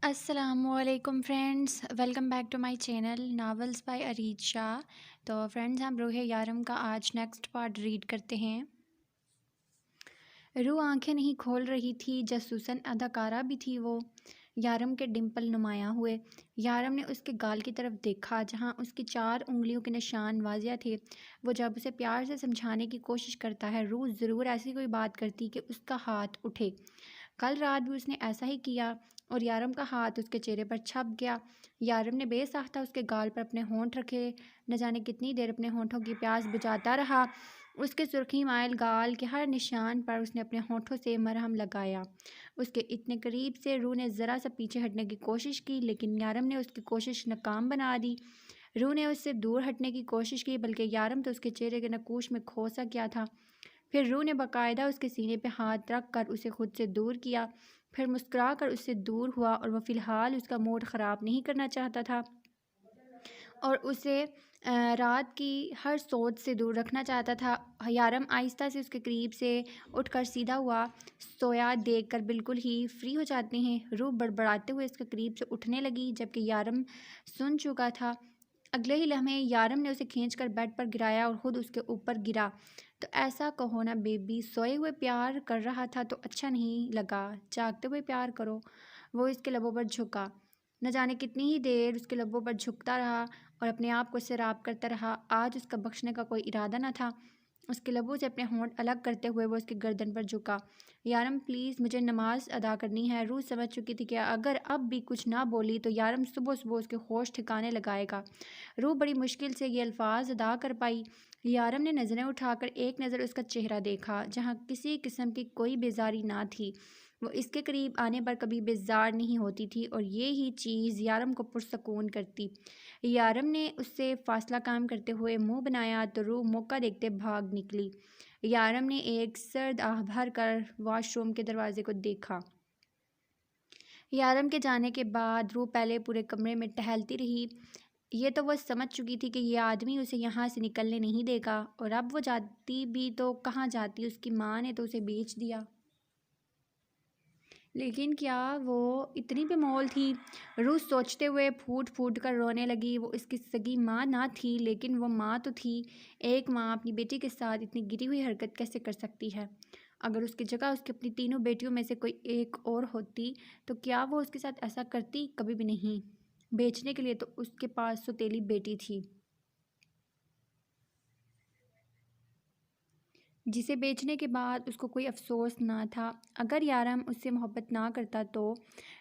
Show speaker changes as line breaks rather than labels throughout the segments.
السلام علیکم friends, welcome back to my channel novels by Areed Shah. تو فرینڈز، ہم روح یارم کا آج نیکسٹ پارٹ ریڈ کرتے ہیں۔ روح آنکھیں نہیں کھول رہی تھی، جاسوسن اداکارہ بھی تھی وہ۔ یارم کے ڈمپل نمایاں ہوئے۔ یارم نے اس کے گال کی طرف دیکھا جہاں اس کی 4 انگلیوں کے نشان واضح تھے۔ وہ جب اسے پیار سے سمجھانے کی کوشش کرتا ہے، روح ضرور ایسی کوئی بات کرتی کہ اس کا ہاتھ اٹھے۔ کل رات بھی اس نے ایسا ہی کیا اور یارم کا ہاتھ اس کے چہرے پر چھپ گیا۔ یارم نے بے ساختہ اس کے گال پر اپنے ہونٹ رکھے، نہ جانے کتنی دیر اپنے ہونٹوں کی پیاس بجھاتا رہا۔ اس کے سرخی مائل گال کے ہر نشان پر اس نے اپنے ہونٹوں سے مرہم لگایا۔ اس کے اتنے قریب سے روح نے ذرا سا پیچھے ہٹنے کی کوشش کی، لیکن یارم نے اس کی کوشش ناکام بنا دی۔ روح نے اس سے دور ہٹنے کی کوشش کی، بلکہ یارم تو اس کے چہرے کے نقوش میں کھو سا گیا تھا۔ پھر روح نے باقاعدہ اس کے سینے پہ ہاتھ رکھ کر اسے خود سے دور کیا، پھر مسکرا کر اس سے دور ہوا، اور وہ فی الحال اس کا موڈ خراب نہیں کرنا چاہتا تھا اور اسے رات کی ہر سوچ سے دور رکھنا چاہتا تھا۔ یارم آہستہ سے اس کے قریب سے اٹھ کر سیدھا ہوا۔ سویا دیکھ کر بالکل ہی فری ہو جاتے ہیں۔ روح بڑبڑاتے ہوئے اس کے قریب سے اٹھنے لگی، جبکہ یارم سن چکا تھا۔ اگلے ہی لمحے یارم نے اسے کھینچ کر بیڈ پر گرایا اور خود اس کے اوپر گرا۔ تو ایسا کہو نا بیبی، سوئے ہوئے پیار کر رہا تھا تو اچھا نہیں لگا، جاگتے ہوئے پیار کرو۔ وہ اس کے لبوں پر جھکا، نہ جانے کتنی ہی دیر اس کے لبوں پر جھکتا رہا اور اپنے آپ کو سیراب کرتا رہا۔ آج اس کا بخشنے کا کوئی ارادہ نہ تھا۔ اس کے لبوں سے اپنے ہونٹ الگ کرتے ہوئے وہ اس کی گردن پر جھکا۔ یارم پلیز، مجھے نماز ادا کرنی ہے۔ روح سمجھ چکی تھی کہ اگر اب بھی کچھ نہ بولی تو یارم صبح صبح اس کے ہوش ٹھکانے لگائے گا۔ روح بڑی مشکل سے یہ الفاظ ادا کر پائی۔ یارم نے نظریں اٹھا کر ایک نظر اس کا چہرہ دیکھا، جہاں کسی قسم کی کوئی بیزاری نہ تھی۔ وہ اس کے قریب آنے پر کبھی بیزار نہیں ہوتی تھی، اور یہی چیز یارم کو پرسکون کرتی۔ یارم نے اس سے فاصلہ قائم کرتے ہوئے منہ بنایا تو روح موقع دیکھتے بھاگ نکلی۔ یارم نے ایک سرد آہ بھر کر واش روم کے دروازے کو دیکھا۔ یارم کے جانے کے بعد روح پہلے پورے کمرے میں ٹہلتی رہی۔ یہ تو وہ سمجھ چکی تھی کہ یہ آدمی اسے یہاں سے نکلنے نہیں دے گا، اور اب وہ جاتی بھی تو کہاں جاتی، اس کی ماں نے تو اسے بیچ دیا۔ لیکن کیا وہ اتنی بے مول تھی؟ روح سوچتے ہوئے پھوٹ پھوٹ کر رونے لگی۔ وہ اس کی سگی ماں نہ تھی، لیکن وہ ماں تو تھی۔ ایک ماں اپنی بیٹی کے ساتھ اتنی گری ہوئی حرکت کیسے کر سکتی ہے؟ اگر اس کی جگہ اس کی اپنی تینوں بیٹیوں میں سے کوئی ایک اور ہوتی تو کیا وہ اس کے ساتھ ایسا کرتی؟ کبھی بھی نہیں۔ بیچنے کے لیے تو اس کے پاس سوتیلی بیٹی تھی، جسے بیچنے کے بعد اس کو کوئی افسوس نہ تھا۔ اگر یارم اس سے محبت نہ کرتا تو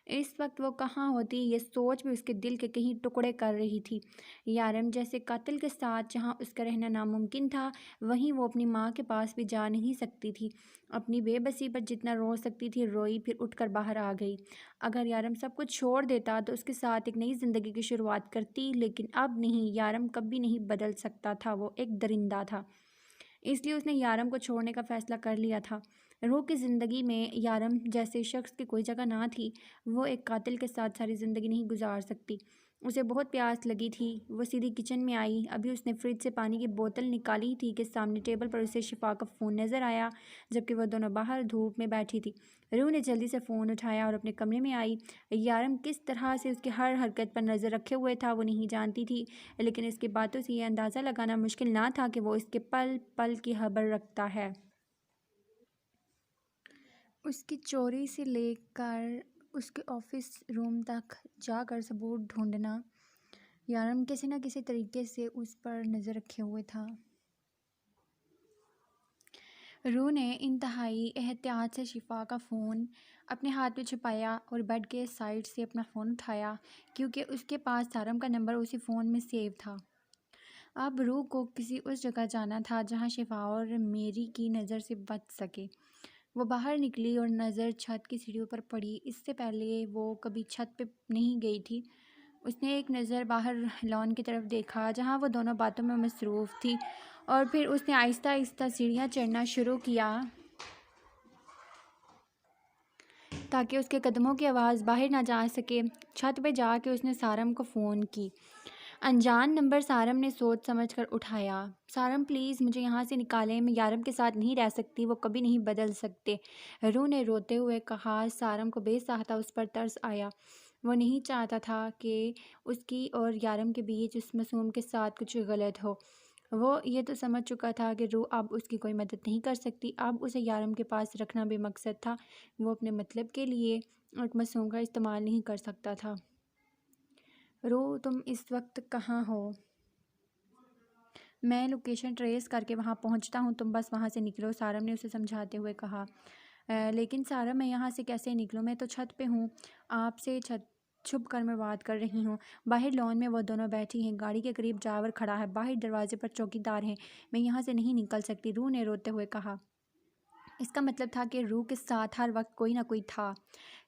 اس وقت وہ کہاں ہوتی؟ یہ سوچ بھی اس کے دل کے کہیں ٹکڑے کر رہی تھی۔ یارم جیسے قاتل کے ساتھ جہاں اس کا رہنا ناممکن تھا، وہیں وہ اپنی ماں کے پاس بھی جا نہیں سکتی تھی۔ اپنی بے بسی پر جتنا رو سکتی تھی روئی، پھر اٹھ کر باہر آ گئی۔ اگر یارم سب کچھ چھوڑ دیتا تو اس کے ساتھ ایک نئی زندگی کی شروعات کرتی، لیکن اب نہیں۔ یارم کبھی نہیں بدل سکتا تھا، وہ ایک درندہ تھا، اس لیے اس نے یارم کو چھوڑنے کا فیصلہ کر لیا تھا۔ روح کی زندگی میں یارم جیسے شخص کی کوئی جگہ نہ تھی۔ وہ ایک قاتل کے ساتھ ساری زندگی نہیں گزار سکتی۔ اسے بہت پیاس لگی تھی۔ وہ سیدھی کچن میں آئی۔ ابھی اس نے فریج سے پانی کی بوتل نکالی تھی کہ سامنے ٹیبل پر اسے شفا کا فون نظر آیا، جبکہ وہ دونوں باہر دھوپ میں بیٹھی تھی۔ روح نے جلدی سے فون اٹھایا اور اپنے کمرے میں آئی۔ یارم کس طرح سے اس کی ہر حرکت پر نظر رکھے ہوئے تھا وہ نہیں جانتی تھی، لیکن اس کی باتوں سے یہ اندازہ لگانا مشکل نہ تھا کہ وہ اس کے پل پل کی خبر رکھتا ہے۔ اس کی چوری سے لے کر اس کے آفس روم تک جا کر ثبوت ڈھونڈنا، یارم کسی نہ کسی طریقے سے اس پر نظر رکھے ہوئے تھا۔ روح نے انتہائی احتیاط سے شفا کا فون اپنے ہاتھ میں چھپایا اور بیڈ کے سائڈ سے اپنا فون اٹھایا، کیونکہ اس کے پاس سارم کا نمبر اسی فون میں سیو تھا۔ اب روح کو کسی اس جگہ جانا تھا جہاں شفا اور میری کی نظر سے بچ سکے۔ وہ باہر نکلی اور نظر چھت کی سیڑھیوں پر پڑی۔ اس سے پہلے وہ کبھی چھت پہ نہیں گئی تھی۔ اس نے ایک نظر باہر لان کی طرف دیکھا جہاں وہ دونوں باتوں میں مصروف تھی، اور پھر اس نے آہستہ آہستہ سیڑھیاں چڑھنا شروع کیا تاکہ اس کے قدموں کی آواز باہر نہ جا سکے۔ چھت پہ جا کے اس نے سارم کو فون کی۔ انجان نمبر سارم نے سوچ سمجھ کر اٹھایا۔ سارم پلیز مجھے یہاں سے نکالیں، میں یارم کے ساتھ نہیں رہ سکتی، وہ کبھی نہیں بدل سکتے، روح نے روتے ہوئے کہا۔ سارم کو بے ساختہ اس پر ترس آیا۔ وہ نہیں چاہتا تھا کہ اس کی اور یارم کے بیچ اس معصوم کے ساتھ کچھ غلط ہو۔ وہ یہ تو سمجھ چکا تھا کہ روح اب اس کی کوئی مدد نہیں کر سکتی، اب اسے یارم کے پاس رکھنا بے مقصد تھا۔ وہ اپنے مطلب کے لیے ایک معصوم کا استعمال نہیں کر سکتا تھا۔ روح تم اس وقت کہاں ہو؟ میں لوکیشن ٹریس کر کے وہاں پہنچتا ہوں، تم بس وہاں سے نکلو، سارم نے اسے سمجھاتے ہوئے کہا۔ لیکن سارم میں یہاں سے کیسے نکلوں؟ میں تو چھت پہ ہوں، آپ سے چھپ کر میں بات کر رہی ہوں۔ باہر لان میں وہ دونوں بیٹھی ہیں، گاڑی کے قریب جاور کھڑا ہے، باہر دروازے پر چوکیدار ہیں، میں یہاں سے نہیں نکل سکتی، روح نے روتے ہوئے کہا۔ اس کا مطلب تھا کہ روح کے ساتھ ہر وقت کوئی نہ کوئی تھا۔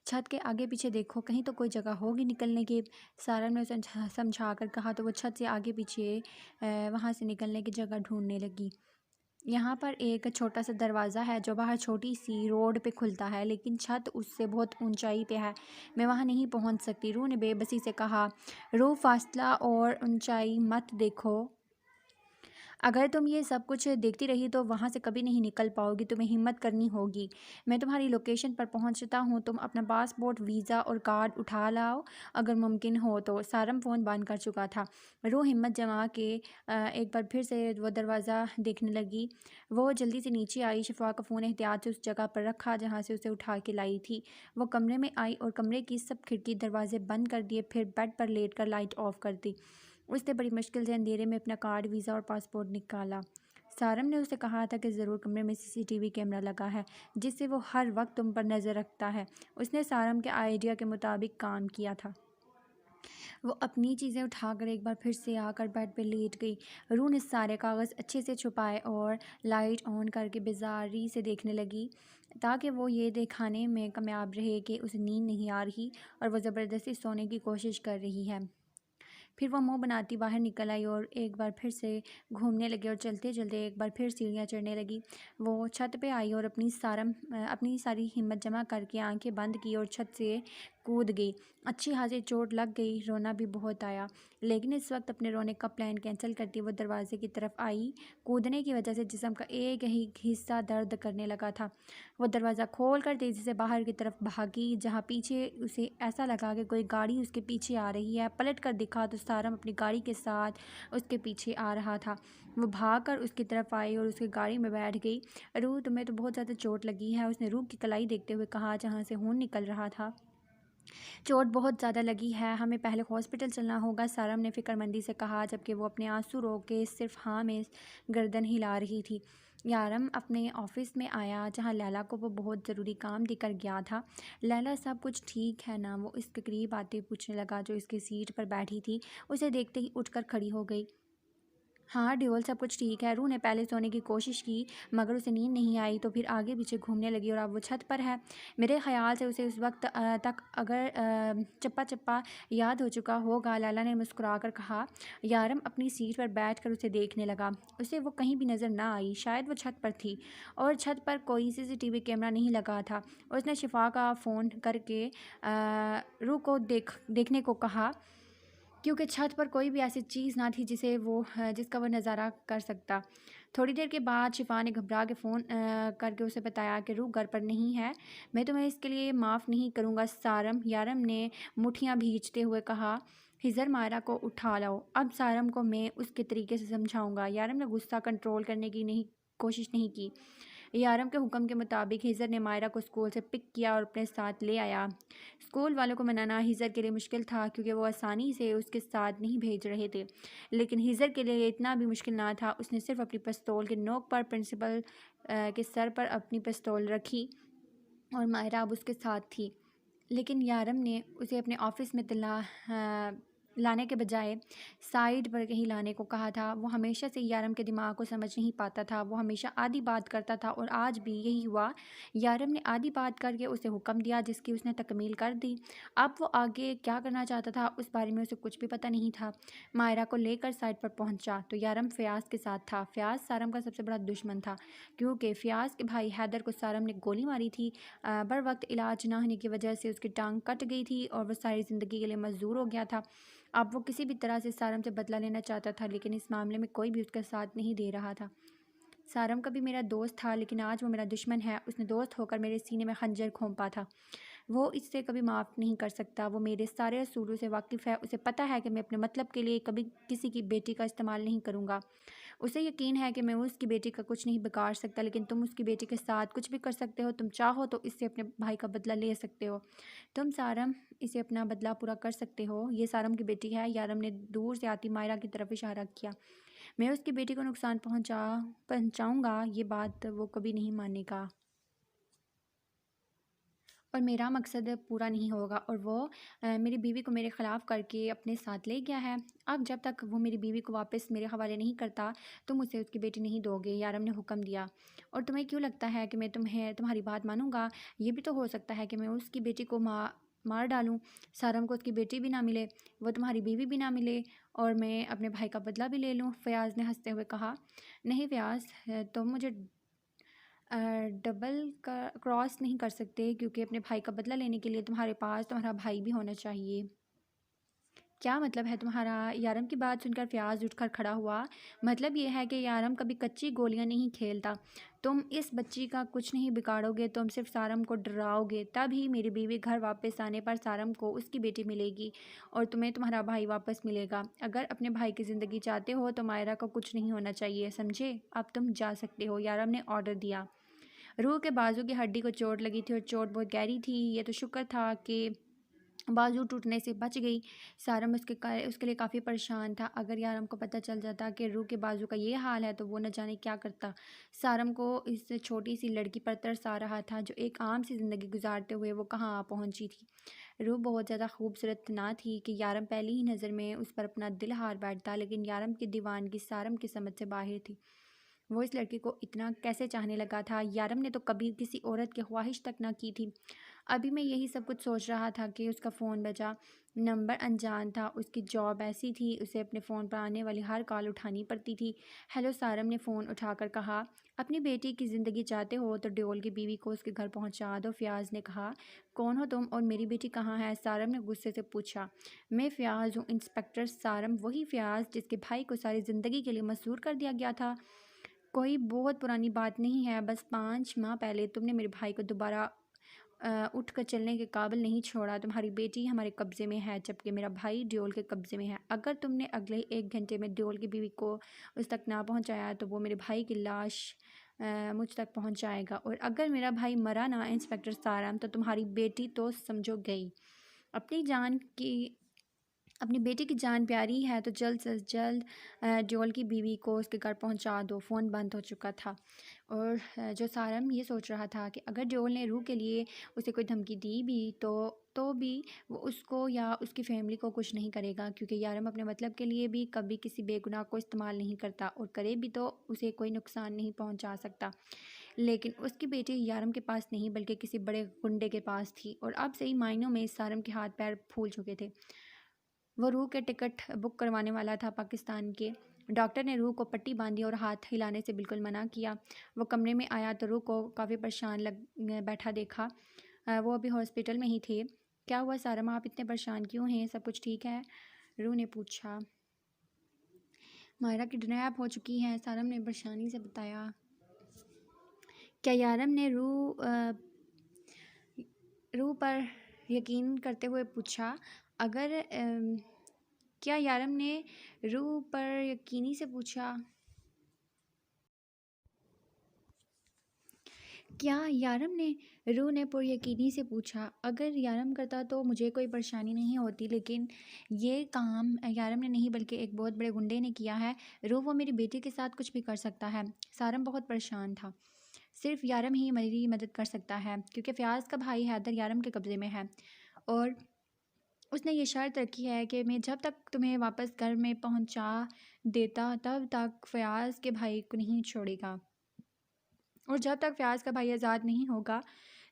چھت کے آگے پیچھے دیکھو، کہیں تو کوئی جگہ ہوگی نکلنے کی، سارم نے اسے سمجھا کر کہا تو وہ چھت سے آگے پیچھے وہاں سے نکلنے کی جگہ ڈھونڈنے لگی۔ یہاں پر ایک چھوٹا سا دروازہ ہے جو باہر چھوٹی سی روڈ پہ کھلتا ہے، لیکن چھت اس سے بہت اونچائی پہ ہے، میں وہاں نہیں پہنچ سکتی، روح نے بے بسی سے کہا۔ روح فاصلہ اور اونچائی مت دیکھو، اگر تم یہ سب کچھ دیکھتی رہی تو وہاں سے کبھی نہیں نکل پاؤ گی، تمہیں ہمت کرنی ہوگی۔ میں تمہاری لوکیشن پر پہنچتا ہوں، تم اپنا پاسپورٹ، ویزا اور کارڈ اٹھا لاؤ اگر ممکن ہو تو۔ سارم فون بند کر چکا تھا۔ روح ہمت جما کے ایک بار پھر سے وہ دروازہ دیکھنے لگی۔ وہ جلدی سے نیچے آئی، شفا کا فون احتیاط سے اس جگہ پر رکھا جہاں سے اسے اٹھا کے لائی تھی۔ وہ کمرے میں آئی اور کمرے کی سب کھڑکی دروازے بند کر دیے، پھر بیڈ پر لیٹ کر لائٹ آف کر دی۔ اس نے بڑی مشکل سے اندھیرے میں اپنا کارڈ، ویزا اور پاسپورٹ نکالا۔ سارم نے اسے کہا تھا کہ ضرور کمرے میں CCTV کیمرہ لگا ہے جس سے وہ ہر وقت تم پر نظر رکھتا ہے۔ اس نے سارم کے آئیڈیا کے مطابق کام کیا تھا۔ وہ اپنی چیزیں اٹھا کر ایک بار پھر سے آ کر بیڈ پہ لیٹ گئی۔ روح نے سارے کاغذ اچھے سے چھپائے اور لائٹ آن کر کے بیزاری سے دیکھنے لگی تاکہ وہ یہ دکھانے میں کامیاب رہے کہ اسے نیند نہیں آ رہی اور وہ زبردستی سونے کی کوشش کر رہی ہے۔ پھر وہ منہ بناتی باہر نکل آئی اور ایک بار پھر سے گھومنے لگی اور چلتے چلتے ایک بار پھر سیڑھیاں چڑھنے لگی۔ وہ چھت پہ آئی اور اپنی ساری ہمت جمع کر کے آنکھیں بند کی اور چھت سے کود گئی۔ اچھی خاصی چوٹ لگ گئی، رونا بھی بہت آیا، لیکن اس وقت اپنے رونے کا پلان کینسل کرتی وہ دروازے کی طرف آئی۔ کودنے کی وجہ سے جسم کا ایک ہی حصہ درد کرنے لگا تھا۔ وہ دروازہ کھول کر تیزی سے باہر کی طرف بھاگی جہاں پیچھے اسے ایسا لگا کہ کوئی گاڑی اس کے پیچھے آ رہی ہے۔ پلٹ کر دیکھا تو سارم اپنی گاڑی کے ساتھ اس کے پیچھے آ رہا تھا۔ وہ بھاگ کر اس کی طرف آئی اور اس کی گاڑی میں بیٹھ گئی۔ روح تمہیں تو بہت زیادہ چوٹ لگی ہے، اس نے روح کی کلائی دیکھتے ہوئے کہا جہاں سے خون نکل رہا تھا۔ چوٹ بہت زیادہ لگی ہے، ہمیں پہلے ہاسپٹل چلنا ہوگا، سارم نے فکر مندی سے کہا جبکہ وہ اپنے آنسو روک کے صرف ہاں میں گردن ہلا رہی تھی۔ یارم اپنے آفس میں آیا جہاں لیلا کو وہ بہت ضروری کام دے کر گیا تھا۔ لیلا سب کچھ ٹھیک ہے نا؟ وہ اس کے قریب آتے پوچھنے لگا جو اس کی سیٹ پر بیٹھی تھی۔ اسے دیکھتے ہی اٹھ کر کھڑی ہو گئی۔ ہاں ڈیول سب کچھ ٹھیک ہے۔ روح نے پہلے سونے کی کوشش کی مگر اسے نیند نہیں آئی تو پھر آگے پیچھے گھومنے لگی اور اب وہ چھت پر ہے۔ میرے خیال سے اسے اس وقت تک اگر چپا چپا یاد ہو چکا ہوگا، لیلا نے مسکرا کر کہا۔ یارم اپنی سیٹ پر بیٹھ کر اسے دیکھنے لگا۔ اسے وہ کہیں بھی نظر نہ آئی، شاید وہ چھت پر تھی اور چھت پر کوئی CCTV کیمرہ نہیں لگا تھا۔ اس نے شفا کا فون کر کے روح کو دیکھنے کو کہا کیونکہ چھت پر کوئی بھی ایسی چیز نہ تھی جس کا وہ نظارہ کر سکتا۔ تھوڑی دیر کے بعد شفا نے گھبرا کے فون کر کے اسے بتایا کہ روح گھر پر نہیں ہے۔ میں تمہیں اس کے لیے معاف نہیں کروں گا سارم، یارم نے مٹھیاں بھیجتے ہوئے کہا۔ ہزر مائرہ کو اٹھا لاؤ، اب سارم کو میں اس کے طریقے سے سمجھاؤں گا۔ یارم نے غصہ کنٹرول کرنے کی کوشش نہیں کی۔ یارم کے حکم کے مطابق ہزر نے مائرہ کو اسکول سے پک کیا اور اپنے ساتھ لے آیا۔ اسکول والوں کو منانا ہزر کے لیے مشکل تھا کیونکہ وہ آسانی سے اس کے ساتھ نہیں بھیج رہے تھے، لیکن ہزر کے لیے اتنا بھی مشکل نہ تھا۔ اس نے صرف اپنی پستول کے نوک پر پرنسپل کے سر پر اپنی پستول رکھی اور مائرہ اب اس کے ساتھ تھی، لیکن یارم نے اسے اپنے آفس میں لانے کے بجائے سائیڈ پر کہیں لانے کو کہا تھا۔ وہ ہمیشہ سے یارم کے دماغ کو سمجھ نہیں پاتا تھا، وہ ہمیشہ آدھی بات کرتا تھا اور آج بھی یہی ہوا۔ یارم نے آدھی بات کر کے اسے حکم دیا جس کی اس نے تکمیل کر دی۔ اب وہ آگے کیا کرنا چاہتا تھا اس بارے میں اسے کچھ بھی پتہ نہیں تھا۔ مائرہ کو لے کر سائٹ پر پہنچا تو یارم فیاض کے ساتھ تھا۔ فیاض سارم کا سب سے بڑا دشمن تھا کیونکہ فیاض کے بھائی حیدر کو سارم نے گولی ماری تھی۔ بروقت علاج نہ ہونے کی وجہ سے اس کی ٹانگ کٹ گئی تھی اور وہ ساری زندگی کے لیے معذور ہو گیا تھا۔ اب وہ کسی بھی طرح سے سارم سے بدلہ لینا چاہتا تھا لیکن اس معاملے میں کوئی بھی اس کا ساتھ نہیں دے رہا تھا۔ سارم کبھی میرا دوست تھا لیکن آج وہ میرا دشمن ہے، اس نے دوست ہو کر میرے سینے میں خنجر گھونپا تھا۔ وہ اس سے کبھی معاف نہیں کر سکتا۔ وہ میرے سارے اصولوں سے واقف ہے، اسے پتہ ہے کہ میں اپنے مطلب کے لیے کبھی کسی کی بیٹی کا استعمال نہیں کروں گا۔ اسے یقین ہے کہ میں اس کی بیٹی کا کچھ نہیں بگاڑ سکتا، لیکن تم اس کی بیٹی کے ساتھ کچھ بھی کر سکتے ہو۔ تم چاہو تو اس سے اپنے بھائی کا بدلہ لے سکتے ہو۔ تم سارم اسے اپنا بدلہ پورا کر سکتے ہو۔ یہ سارم کی بیٹی ہے۔ یارم نے دور سے آتی مائرہ کی طرف اشارہ کیا۔ میں اس کی بیٹی کو نقصان پہنچاؤں گا، یہ بات وہ کبھی نہیں مانے گا، اور میرا مقصد پورا نہیں ہوگا، اور وہ میری بیوی کو میرے خلاف کر کے اپنے ساتھ لے گیا ہے۔ اب جب تک وہ میری بیوی کو واپس میرے حوالے نہیں کرتا تم اسے اس کی بیٹی نہیں دو گے، یارم نے حکم دیا۔ اور تمہیں کیوں لگتا ہے کہ میں تمہاری بات مانوں گا؟ یہ بھی تو ہو سکتا ہے کہ میں اس کی بیٹی کو مار ڈالوں، سارم کو اس کی بیٹی بھی نہ ملے، وہ تمہاری بیوی بھی نہ ملے، اور میں اپنے بھائی کا بدلہ بھی لے لوں، فیاض نے ہنستے ہوئے کہا۔ نہیں فیاض، تم مجھے ڈبل کراس نہیں کر سکتے، کیونکہ اپنے بھائی کا بدلہ لینے کے لیے تمہارے پاس تمہارا بھائی بھی ہونا چاہیے۔ کیا مطلب ہے تمہارا؟ یارم کی بات سن کر فیاض اٹھ کر کھڑا ہوا۔ مطلب یہ ہے کہ یارم کبھی کچی گولیاں نہیں کھیلتا۔ تم اس بچی کا کچھ نہیں بگاڑو گے، تم صرف سارم کو ڈراؤ گے۔ تب ہی میری بیوی گھر واپس آنے پر سارم کو اس کی بیٹی ملے گی، اور تمہیں تمہارا بھائی واپس ملے گا۔ اگر اپنے بھائی کی زندگی چاہتے ہو تو مائرہ کو کچھ نہیں ہونا چاہیے، سمجھے؟ اب تم جا سکتے ہو، یارم نے آرڈر دیا۔ روح کے بازو کی ہڈی کو چوٹ لگی تھی، اور چوٹ بہت گہری تھی۔ یہ تو شکر تھا کہ بازو ٹوٹنے سے بچ گئی۔ سارم اس کے لیے کافی پریشان تھا۔ اگر یارم کو پتہ چل جاتا کہ روح کے بازو کا یہ حال ہے تو وہ نہ جانے کیا کرتا۔ سارم کو اس چھوٹی سی لڑکی پر ترس آ رہا تھا جو ایک عام سی زندگی گزارتے ہوئے وہ کہاں آ پہنچی تھی۔ روح بہت زیادہ خوبصورت نہ تھی کہ یارم پہلی ہی نظر میں اس پر اپنا دل ہار بیٹھتا، لیکن یارم کی دیوانگی سارم کی سمجھ سے باہر تھی۔ وہ اس لڑکی کو اتنا کیسے چاہنے لگا تھا؟ یارم نے تو کبھی کسی عورت کی خواہش تک نہ کی تھی۔ ابھی میں یہی سب کچھ سوچ رہا تھا کہ اس کا فون بجا۔ نمبر انجان تھا۔ اس کی جاب ایسی تھی، اسے اپنے فون پر آنے والی ہر کال اٹھانی پڑتی تھی۔ ہیلو، سارم نے فون اٹھا کر کہا۔ اپنی بیٹی کی زندگی چاہتے ہو تو ڈیول کی بیوی کو اس کے گھر پہنچا دو، فیاض نے کہا۔ کون ہو تم اور میری بیٹی کہاں ہے؟ سارم نے غصے سے پوچھا۔ میں فیاض ہوں، انسپکٹر سارم، وہی فیاض جس کے بھائی کو ساری زندگی کے لیے مسحور کر دیا گیا تھا۔ کوئی بہت پرانی بات نہیں ہے، بس 5 ماہ پہلے تم نے میرے بھائی کو دوبارہ اٹھ کر چلنے کے قابل نہیں چھوڑا۔ تمہاری بیٹی ہمارے قبضے میں ہے، جبکہ میرا بھائی ڈیول کے قبضے میں ہے۔ اگر تم نے اگلے 1 گھنٹے میں ڈیول کی بیوی کو اس تک نہ پہنچایا تو وہ میرے بھائی کی لاش مجھ تک پہنچ جائے گا، اور اگر میرا بھائی مرا نہ انسپکٹر سارم تو تمہاری بیٹی تو سمجھو گئی۔ اپنی بیٹی کی جان پیاری ہے تو جلد سے جلد ڈیول کی بیوی کو اس کے گھر پہنچا دو۔ فون بند ہو چکا تھا، اور جو سارم یہ سوچ رہا تھا کہ اگر ڈیول نے روح کے لیے اسے کوئی دھمکی دی بھی تو بھی وہ اس کو یا اس کی فیملی کو کچھ نہیں کرے گا، کیونکہ یارم اپنے مطلب کے لیے بھی کبھی کسی بے گناہ کو استعمال نہیں کرتا، اور کرے بھی تو اسے کوئی نقصان نہیں پہنچا سکتا۔ لیکن اس کی بیٹی یارم کے پاس نہیں بلکہ کسی بڑے گنڈے کے پاس تھی، اور اب صحیح معنوں میں سارم کے ہاتھ پیر پھول چکے تھے۔ وہ روح کے ٹکٹ بک کروانے والا تھا پاکستان کے۔ ڈاکٹر نے روح کو پٹی باندھی اور ہاتھ ہلانے سے بالکل منع کیا۔ وہ کمرے میں آیا تو روح کو کافی پریشان بیٹھا دیکھا۔ وہ ابھی ہاسپٹل میں ہی تھے۔ کیا ہوا سارم، آپ اتنے پریشان کیوں ہیں؟ سب کچھ ٹھیک ہے؟ روح نے پوچھا۔ مائرہ کڈنیپ ہو چکی ہے، سارم نے پریشانی سے بتایا۔ کیا یارم نے روح پر یقین کرتے ہوئے پوچھا۔ کیا یارم نے روح پر یقینی سے پوچھا۔ کیا یارم نے روح نے پر یقینی سے پوچھا۔ اگر یارم کرتا تو مجھے کوئی پریشانی نہیں ہوتی، لیکن یہ کام یارم نے نہیں بلکہ ایک بہت بڑے گنڈے نے کیا ہے۔ روح، وہ میری بیٹی کے ساتھ کچھ بھی کر سکتا ہے۔ سارم بہت پریشان تھا۔ صرف یارم ہی میری مدد کر سکتا ہے، کیونکہ فیاض کا بھائی حیدر یارم کے قبضے میں ہے، اور اس نے یہ شرط رکھی ہے کہ میں جب تک تمہیں واپس گھر میں پہنچا دیتا تب تک فیاض کے بھائی کو نہیں چھوڑے گا، اور جب تک فیاض کا بھائی آزاد نہیں ہوگا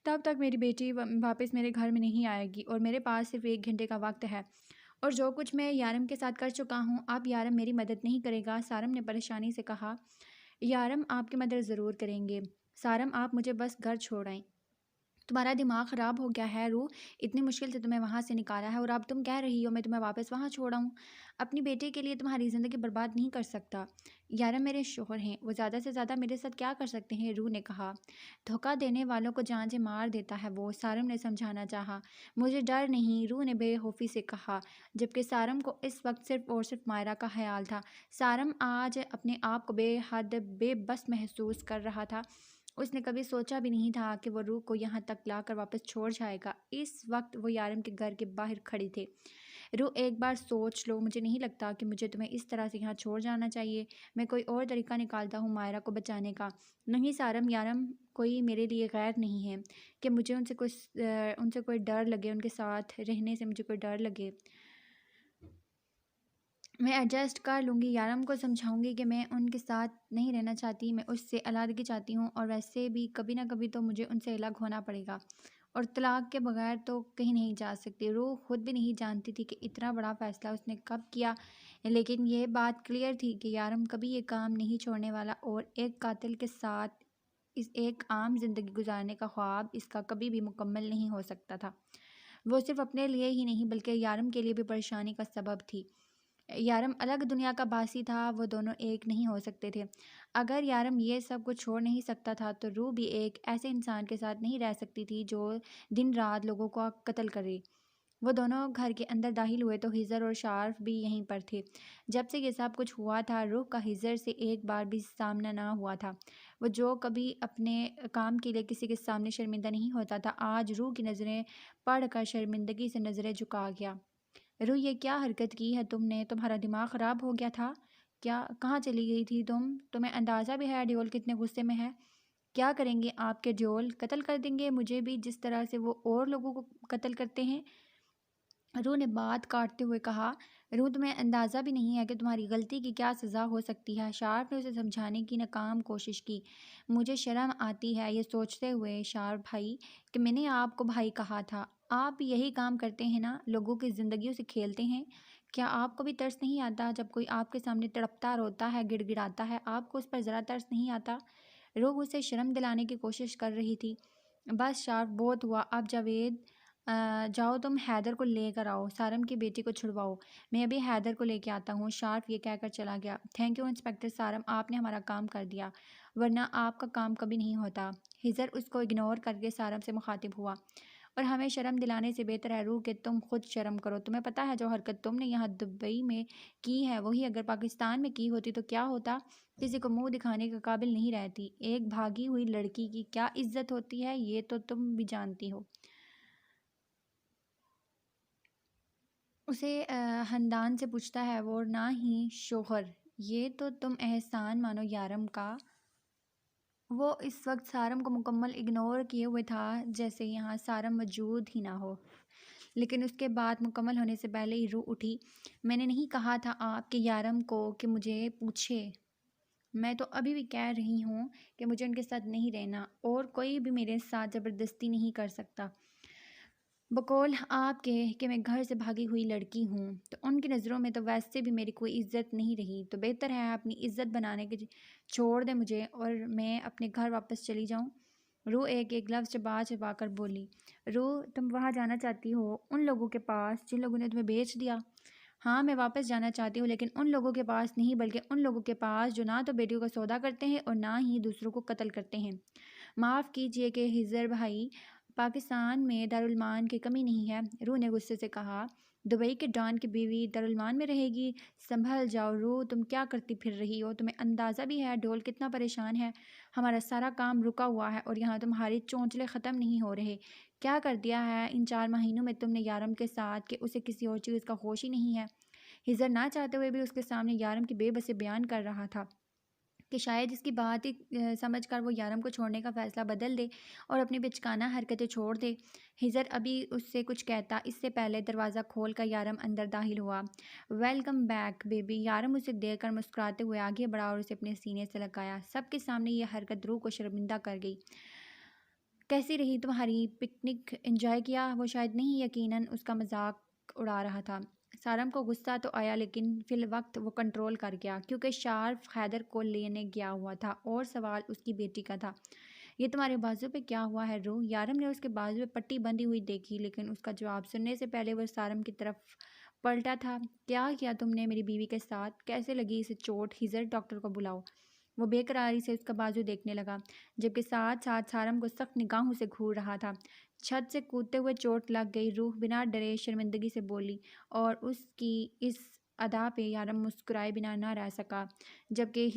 تب تک میری بیٹی واپس میرے گھر میں نہیں آئے گی، اور میرے پاس صرف 1 گھنٹے کا وقت ہے، اور جو کچھ میں یارم کے ساتھ کر چکا ہوں اب یارم میری مدد نہیں کرے گا۔ سارم نے پریشانی سے کہا۔ یارم آپ کی مدد ضرور کریں گے سارم، آپ مجھے بس گھر چھوڑ آئیں۔ تمہارا دماغ خراب ہو گیا ہے روح، اتنی مشکل سے تمہیں وہاں سے نکالا ہے اور اب تم کہہ رہی ہو میں تمہیں واپس وہاں چھوڑا ہوں؟ اپنی بیٹے کے لیے تمہاری زندگی برباد نہیں کر سکتا۔ یارم میرے شوہر ہیں، وہ زیادہ سے زیادہ میرے ساتھ کیا کر سکتے ہیں؟ روح نے کہا۔ دھوکہ دینے والوں کو جان سے مار دیتا ہے وہ، سارم نے سمجھانا چاہا۔ مجھے ڈر نہیں، روح نے بے خوفی سے کہا، جبکہ سارم کو اس وقت صرف اور صرف مائرہ کا خیال تھا۔ سارم آج اپنے آپ کو بے حد بے بس محسوس کر رہا تھا۔ اس نے کبھی سوچا بھی نہیں تھا کہ وہ روح کو یہاں تک لا کر واپس چھوڑ جائے گا۔ اس وقت وہ یارم کے گھر کے باہر کھڑی تھے۔ روح ایک بار سوچ لو، مجھے نہیں لگتا کہ مجھے تمہیں اس طرح سے یہاں چھوڑ جانا چاہیے۔ میں کوئی اور طریقہ نکالتا ہوں مائرہ کو بچانے کا۔ نہیں سارم، یارم کوئی میرے لیے غیر نہیں ہے کہ مجھے ان سے کوئی ڈر لگے، ان کے ساتھ رہنے سے مجھے کوئی ڈر لگے۔ میں ایڈجسٹ کر لوں گی، یارم کو سمجھاؤں گی کہ میں ان کے ساتھ نہیں رہنا چاہتی، میں اس سے علیحدگی چاہتی ہوں، اور ویسے بھی کبھی نہ کبھی تو مجھے ان سے الگ ہونا پڑے گا، اور طلاق کے بغیر تو کہیں نہیں جا سکتی۔ روح خود بھی نہیں جانتی تھی کہ اتنا بڑا فیصلہ اس نے کب کیا، لیکن یہ بات کلیئر تھی کہ یارم کبھی یہ کام نہیں چھوڑنے والا، اور ایک قاتل کے ساتھ ایک عام زندگی گزارنے کا خواب اس کا کبھی بھی مکمل نہیں ہو سکتا تھا۔ وہ صرف اپنے لیے ہی نہیں بلکہ یارم کے لیے بھی پریشانی کا سبب تھی۔ یارم الگ دنیا کا باسی تھا، وہ دونوں ایک نہیں ہو سکتے تھے۔ اگر یارم یہ سب کچھ چھوڑ نہیں سکتا تھا تو روح بھی ایک ایسے انسان کے ساتھ نہیں رہ سکتی تھی جو دن رات لوگوں کو قتل کرے۔ وہ دونوں گھر کے اندر داخل ہوئے تو ہزر اور شارف بھی یہیں پر تھے۔ جب سے یہ سب کچھ ہوا تھا روح کا ہزر سے ایک بار بھی سامنا نہ ہوا تھا۔ وہ جو کبھی اپنے کام کے لیے کسی کے سامنے شرمندہ نہیں ہوتا تھا، آج روح کی نظریں پڑھ کر شرمندگی سے نظریں جھکا گیا۔ روح، یہ کیا حرکت کی ہے تم نے؟ تمہارا دماغ خراب ہو گیا تھا کیا؟ کہاں چلی گئی تھی تم؟ تمہیں اندازہ بھی ہے ڈیول کتنے غصے میں ہے؟ کیا کریں گے آپ کے ڈیول؟ قتل کر دیں گے مجھے بھی جس طرح سے وہ اور لوگوں کو قتل کرتے ہیں؟ روح نے بات کاٹتے ہوئے کہا۔ روح، تمہیں اندازہ بھی نہیں ہے کہ تمہاری غلطی کی کیا سزا ہو سکتی ہے۔ شارپ نے اسے سمجھانے کی ناکام کوشش کی۔ مجھے شرم آتی ہے یہ سوچتے ہوئے شارپ بھائی کہ میں نے آپ کو بھائی کہا تھا۔ آپ بھی یہی کام کرتے ہیں نا، لوگوں کی زندگیوں سے کھیلتے ہیں۔ کیا آپ کو بھی ترس نہیں آتا جب کوئی آپ کے سامنے تڑپتا روتا ہے، گڑ گڑاتا ہے، آپ کو اس پر ذرا ترس نہیں آتا؟ روح اسے شرم دلانے کی کوشش کر رہی تھی۔ بس شارپ، بہت ہوا، اب جاوید جاؤ تم حیدر کو لے کر آؤ، سارم کی بیٹی کو چھڑواؤ۔ میں ابھی حیدر کو لے کے آتا ہوں، شارپ یہ کہہ کر چلا گیا۔ تھینک یو انسپکٹر سارم، آپ نے ہمارا کام کر دیا، ورنہ آپ کا کام کبھی نہیں ہوتا۔ ہزر اس کو اگنور کر کے سارم سے مخاطب ہوا۔ اور ہمیں شرم دلانے سے بہتر ہے روح کہ تم خود شرم کرو۔ تمہیں پتہ ہے جو حرکت تم نے یہاں دبئی میں کی ہے وہی اگر پاکستان میں کی ہوتی تو کیا ہوتا؟ کسی کو منہ دکھانے کے قابل نہیں رہتی۔ ایک بھاگی ہوئی لڑکی کی کیا عزت ہوتی ہے یہ تو تم بھی جانتی ہو۔ اسے خاندان سے پوچھتا ہے وہ، نہ ہی شوہر۔ یہ تو تم احسان مانو یارم کا۔ وہ اس وقت سارم کو مکمل اگنور کیے ہوئے تھا، جیسے یہاں سارم موجود ہی نہ ہو۔ لیکن اس کے بات مکمل ہونے سے پہلے ہی روح اٹھی۔ میں نے نہیں کہا تھا آپ کے یارم کو کہ مجھے پوچھے؟ میں تو ابھی بھی کہہ رہی ہوں کہ مجھے ان کے ساتھ نہیں رہنا، اور کوئی بھی میرے ساتھ زبردستی نہیں کر سکتا۔ بقول آپ کے کہ میں گھر سے بھاگی ہوئی لڑکی ہوں تو ان کی نظروں میں تو ویسے بھی میری کوئی عزت نہیں رہی، تو بہتر ہے اپنی عزت بنانے کے چھوڑ دیں مجھے اور میں اپنے گھر واپس چلی جاؤں۔ روح ایک ایک لفظ چبا چبا کر بولی۔ روح، تم وہاں جانا چاہتی ہو ان لوگوں کے پاس جن لوگوں نے تمہیں بیچ دیا؟ ہاں، میں واپس جانا چاہتی ہوں، لیکن ان لوگوں کے پاس نہیں بلکہ ان لوگوں کے پاس جو نہ تو بیٹیوں کا سودا کرتے ہیں اور نہ ہی دوسروں کو قتل کرتے ہیں۔ معاف کیجیے کہ ہزر بھائی، پاکستان میں دارالمان کی کمی نہیں ہے، روح نے غصے سے کہا۔ دبئی کے ڈان کی بیوی دارالمان میں رہے گی؟ سنبھل جاؤ روح، تم کیا کرتی پھر رہی ہو؟ تمہیں اندازہ بھی ہے ڈول کتنا پریشان ہے؟ ہمارا سارا کام رکا ہوا ہے اور یہاں تمہارے چونچلے ختم نہیں ہو رہے۔ کیا کر دیا ہے ان 4 مہینوں میں تم نے یارم کے ساتھ کہ اسے کسی اور چیز کا ہوش ہی نہیں ہے؟ ہزر نہ چاہتے ہوئے بھی اس کے سامنے یارم کی بے بسی بیان کر رہا تھا کہ شاید اس کی بات ہی سمجھ کر وہ یارم کو چھوڑنے کا فیصلہ بدل دے اور اپنی بچکانہ حرکتیں چھوڑ دے۔ ہزر ابھی اس سے کچھ کہتا اس سے پہلے دروازہ کھول کر یارم اندر داخل ہوا۔ ویلکم بیک بیبی، یارم اسے دیکھ کر مسکراتے ہوئے آگے بڑھا اور اسے اپنے سینے سے لگایا۔ سب کے سامنے یہ حرکت روح کو شرمندہ کر گئی۔ کیسی رہی تمہاری پکنک؟ انجوائے کیا؟ وہ شاید نہیں، یقیناً اس کا مذاق اڑا رہا تھا۔ سارم کو غصہ تو آیا لیکن فی الوقت وہ کنٹرول کر گیا کیونکہ شارف حیدر کو لینے گیا ہوا تھا اور سوال اس کی بیٹی کا تھا۔ یہ تمہارے بازو پہ کیا ہوا ہے روح؟ یارم نے اس کے بازو پہ پٹی بندھی ہوئی دیکھی، لیکن اس کا جواب سننے سے پہلے وہ سارم کی طرف پلٹا تھا۔ کیا کیا تم نے میری بیوی کے ساتھ؟ کیسے لگی اسے چوٹ؟ ہیزر، ڈاکٹر کو بلاؤ۔ وہ بے قراری سے اس کا بازو دیکھنے لگا، جبکہ ساتھ ساتھ سارم کو سخت نگاہوں سے گھور رہا تھا۔ چھت سے کودتے ہوئے چوٹ لگ گئی، روح بنا ڈرے شرمندگی سے بولی، اور اس کی اس ادا پہ یارم مسکرائے بنا نہ رہ سکا، جبکہ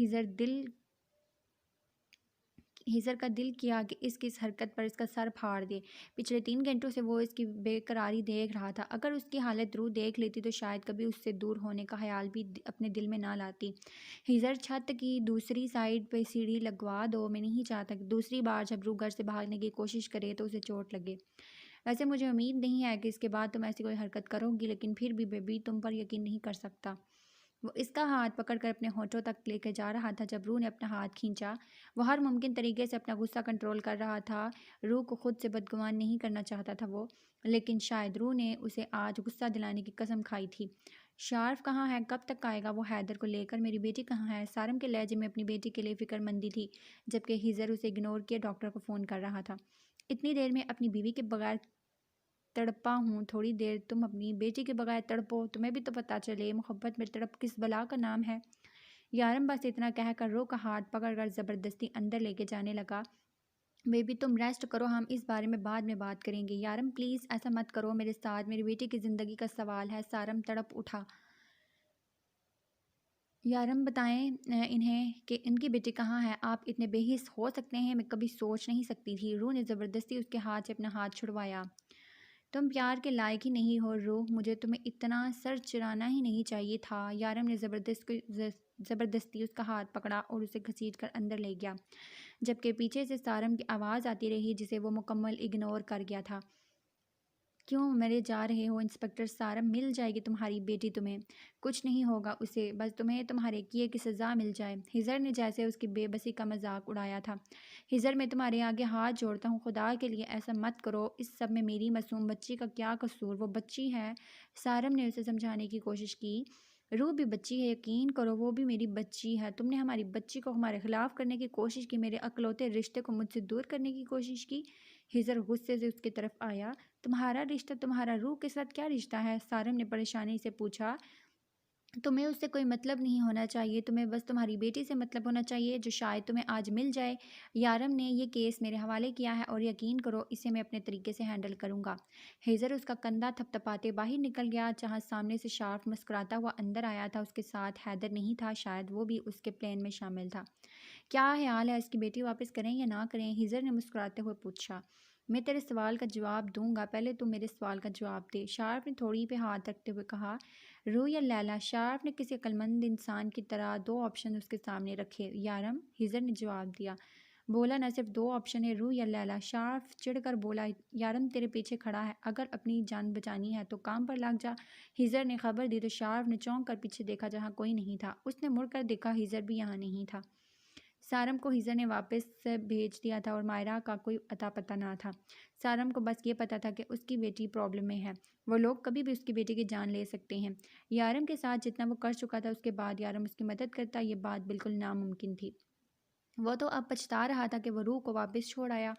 ہیزر کا دل کیا کہ اس کی اس حرکت پر اس کا سر پھاڑ دے۔ پچھلے 3 گھنٹوں سے وہ اس کی بے قراری دیکھ رہا تھا، اگر اس کی حالت روح دیکھ لیتی تو شاید کبھی اس سے دور ہونے کا خیال بھی اپنے دل میں نہ لاتی۔ ہیزر، چھت کی دوسری سائیڈ پہ سیڑھی لگوا دو، میں نہیں چاہتا کہ دوسری بار جب روح گھر سے بھاگنے کی کوشش کرے تو اسے چوٹ لگے۔ ویسے مجھے امید نہیں ہے کہ اس کے بعد تم ایسی کوئی حرکت کرو گی، لیکن پھر بھی بیبی تم پر یقین نہیں کر سکتا۔ وہ اس کا ہاتھ پکڑ کر اپنے ہونٹوں تک لے کے جا رہا تھا جب روح نے اپنا ہاتھ کھینچا۔ وہ ہر ممکن طریقے سے اپنا غصہ کنٹرول کر رہا تھا، روح کو خود سے بدگمان نہیں کرنا چاہتا تھا وہ، لیکن شاید روح نے اسے آج غصہ دلانے کی قسم کھائی تھی۔ شارف کہاں ہے؟ کب تک آئے گا وہ حیدر کو لے کر؟ میری بیٹی کہاں ہے؟ سارم کے لہجے میں اپنی بیٹی کے لیے فکر مندی تھی، جبکہ ہیزر اسے اگنور کیے ڈاکٹر کو فون کر رہا تھا۔ اتنی دیر میں اپنی بیوی کے بغیر تڑپا ہوں، تھوڑی دیر تم اپنی بیٹی کے بغیر تڑپو، تمہیں بھی تو پتہ چلے محبت میں تڑپ کس بلا کا نام ہے۔ یارم بس اتنا کہہ کر روح کا ہاتھ پکڑ کر زبردستی اندر لے کے جانے لگا۔ بیبی تم ریسٹ کرو، ہم اس بارے میں بعد میں بات کریں گے۔ یارم پلیز ایسا مت کرو میرے ساتھ، میری بیٹی کی زندگی کا سوال ہے۔ سارم تڑپ اٹھا۔ یارم بتائیں انہیں کہ ان کی بیٹی کہاں ہے؟ آپ اتنے بے حس ہو سکتے ہیں، میں کبھی سوچ نہیں سکتی تھی۔ روح نے زبردستی اس کے ہاتھ سے اپنا ہاتھ چھڑوایا۔ تم پیار کے لائق ہی نہیں ہو روح، مجھے تمہیں اتنا سر چرانا ہی نہیں چاہیے تھا۔ یارم نے زبردستی اس کا ہاتھ پکڑا اور اسے گھسیٹ کر اندر لے گیا، جبکہ پیچھے سے سارم کی آواز آتی رہی جسے وہ مکمل اگنور کر گیا تھا۔ کیوں مرے جا رہے ہو انسپکٹر سارم؟ مل جائے گی تمہاری بیٹی، تمہیں کچھ نہیں ہوگا اسے، بس تمہیں تمہارے کیے کی سزا مل جائے۔ ہیزر نے جیسے اس کی بے بسی کا مذاق اڑایا تھا۔ ہیزر، میں تمہارے آگے ہاتھ جوڑتا ہوں، خدا کے لیے ایسا مت کرو، اس سب میں میری معصوم بچی کا کیا قصور؟ وہ بچی ہے۔ سارم نے اسے سمجھانے کی کوشش کی۔ روح بھی بچی ہے، یقین کرو وہ بھی میری بچی ہے۔ تم نے ہماری بچی کو ہمارے خلاف کرنے کی کوشش کی، میرے اکلوتے رشتے کو مجھ سے دور کرنے کی کوشش کی۔ ہیزر غصے سے اس کی طرف آیا۔ تمہارا رشتہ؟ تمہارا روح کے ساتھ کیا رشتہ ہے؟ سارم نے پریشانی سے پوچھا۔ تمہیں اس سے کوئی مطلب نہیں ہونا چاہیے، تمہیں بس تمہاری بیٹی سے مطلب ہونا چاہیے، جو شاید تمہیں آج مل جائے۔ یارم نے یہ کیس میرے حوالے کیا ہے اور یقین کرو اسے میں اپنے طریقے سے ہینڈل کروں گا۔ ہیزر اس کا کندھا تھپتھپاتے باہر نکل گیا، جہاں سامنے سے شارف مسکراتا ہوا اندر آیا تھا۔ اس کے ساتھ حیدر نہیں تھا، شاید وہ بھی اس کے پلان میں شامل تھا۔ کیا خیال ہے اس کی بیٹی واپس کریں یا نہ کریں؟ ہیزر نے مسکراتے ہوئے پوچھا۔ میں تیرے سوال کا جواب دوں گا، پہلے تو میرے سوال کا جواب دے، شارف نے تھوڑی پہ ہاتھ رکھتے ہوئے کہا۔ روح یا لیلا؟ شارف نے کسی عقلمند انسان کی طرح 2 آپشن اس کے سامنے رکھے۔ یارم، ہیزر نے جواب دیا، بولا نہ صرف 2 آپشن ہیں، روح یا لیلا۔ شارف چڑھ کر بولا، یارم تیرے پیچھے کھڑا ہے، اگر اپنی جان بچانی ہے تو کام پر لگ جا۔ ہیزر نے خبر دی تو شارف نے چونک کر پیچھے دیکھا جہاں کوئی نہیں تھا، اس نے مڑ کر دیکھا، ہیزر بھی یہاں نہیں تھا۔ سارم کو ہیزر نے واپس بھیج دیا تھا اور مائرہ کا کوئی اتا پتہ نہ تھا۔ سارم کو بس یہ پتہ تھا کہ اس کی بیٹی پرابلم میں ہے، وہ لوگ کبھی بھی اس کی بیٹی کی جان لے سکتے ہیں۔ یارم کے ساتھ جتنا وہ کر چکا تھا اس کے بعد یارم اس کی مدد کرتا، یہ بات بالکل ناممکن تھی۔ وہ تو اب پچھتا رہا تھا کہ وہ روح کو واپس چھوڑ آیا،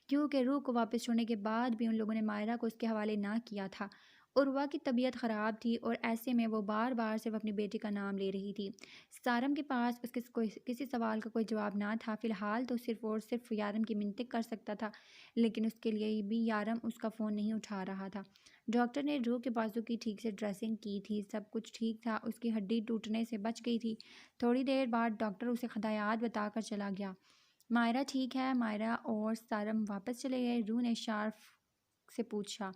کیونکہ روح کو واپس چھوڑنے کے بعد بھی ان لوگوں نے مائرہ کو اس کے حوالے نہ کیا تھا۔ عروہ کی طبیعت خراب تھی اور ایسے میں وہ بار بار صرف اپنی بیٹی کا نام لے رہی تھی۔ سارم کے پاس اس کے کسی سوال کا کوئی جواب نہ تھا، فی الحال تو صرف اور صرف یارم کی منتیں کر سکتا تھا، لیکن اس کے لیے بھی یارم اس کا فون نہیں اٹھا رہا تھا۔ ڈاکٹر نے روح کے بازو کی ٹھیک سے ڈریسنگ کی تھی، سب کچھ ٹھیک تھا، اس کی ہڈی ٹوٹنے سے بچ گئی تھی۔ تھوڑی دیر بعد ڈاکٹر اسے ہدایات بتا کر چلا گیا۔ مائرہ ٹھیک ہے؟ مائرہ اور سارم واپس چلے گئے؟ روح نے شارف سے پوچھا،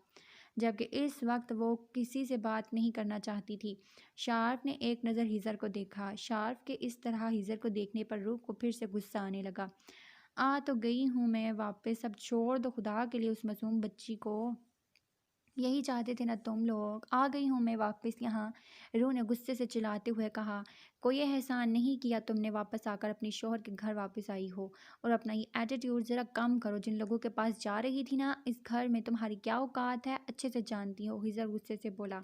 جبکہ اس وقت وہ کسی سے بات نہیں کرنا چاہتی تھی۔ شارف نے ایک نظر ہیزر کو دیکھا۔ شارف کے اس طرح ہیزر کو دیکھنے پر روح کو پھر سے غصہ آنے لگا۔ آ تو گئی ہوں میں واپس، اب چھوڑ دو خدا کے لیے اس معصوم بچی کو، یہی چاہتے تھے نا تم لوگ۔ آ گئی ہوں میں واپس یہاں، روح نے غصے سے چلاتے ہوئے کہا۔ کوئی احسان نہیں کیا تم نے واپس آ کر اپنی شوہر کے گھر واپس آئی ہو، اور اپنا یہ ایٹیٹیوڈ ذرا کم کرو، جن لوگوں کے پاس جا رہی تھی نا، اس گھر میں تمہاری کیا اوقات ہے اچھے سے جانتی ہو۔ ہیزر غصے سے بولا۔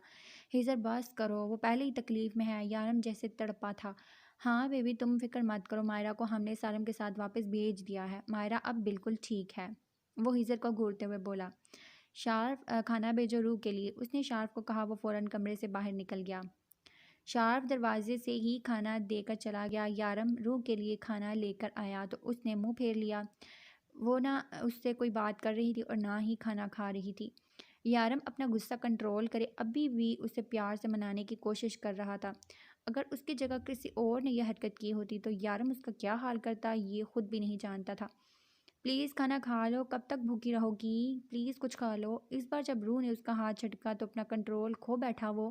ہیزر بس کرو، وہ پہلے ہی تکلیف میں ہے۔ یارم جیسے تڑپا تھا، ہاں بیبی تم فکر مت کرو، مائرہ کو ہم نے سالم کے ساتھ واپس بھیج دیا ہے، مائرہ اب بالکل ٹھیک ہے، وہ ہیزر کو گھورتے ہوئے بولا۔ شارف کھانا بھیجو روح کے لیے، اس نے شارف کو کہا۔ وہ فوراً کمرے سے باہر نکل گیا۔ شارف دروازے سے ہی کھانا دے کر چلا گیا۔ یارم روح کے لیے کھانا لے کر آیا تو اس نے منہ پھیر لیا۔ وہ نہ اس سے کوئی بات کر رہی تھی اور نہ ہی کھانا کھا رہی تھی۔ یارم اپنا غصہ کنٹرول کرے ابھی بھی اسے پیار سے منانے کی کوشش کر رہا تھا۔ اگر اس کی جگہ کسی اور نے یہ حرکت کی ہوتی تو یارم اس کا کیا حال کرتا یہ خود بھی نہیں جانتا تھا۔ پلیز کھانا کھا لو، کب تک بھوکی رہو گی؟ پلیز کچھ کھا لو۔ اس بار جب روح نے اس کا ہاتھ جھٹکا تو اپنا کنٹرول کھو بیٹھا وہ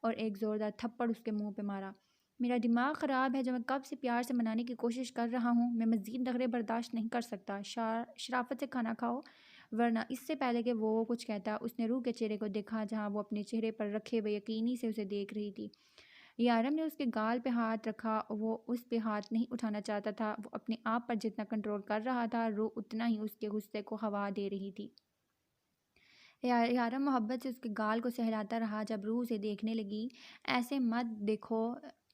اور ایک زوردار تھپڑ اس کے منہ پہ مارا۔ میرا دماغ خراب ہے جو میں کب سے پیار سے منانے کی کوشش کر رہا ہوں، میں مزید نخرے برداشت نہیں کر سکتا۔ شرافت سے کھانا کھاؤ، ورنہ اس سے پہلے کہ وہ کچھ کہتا اس نے روح کے چہرے کو دیکھا جہاں وہ اپنے چہرے پر رکھے ہوئے یقینی سے اسے دیکھ رہی تھی۔ یارم نے اس کے گال پہ ہاتھ رکھا، وہ اس پہ ہاتھ نہیں اٹھانا چاہتا تھا۔ وہ اپنے آپ پر جتنا کنٹرول کر رہا تھا روح اتنا ہی اس کے غصے کو ہوا دے رہی تھی۔ یارم محبت سے اس کے گال کو سہلاتا رہا جب روح اسے دیکھنے لگی۔ ایسے مت دیکھو،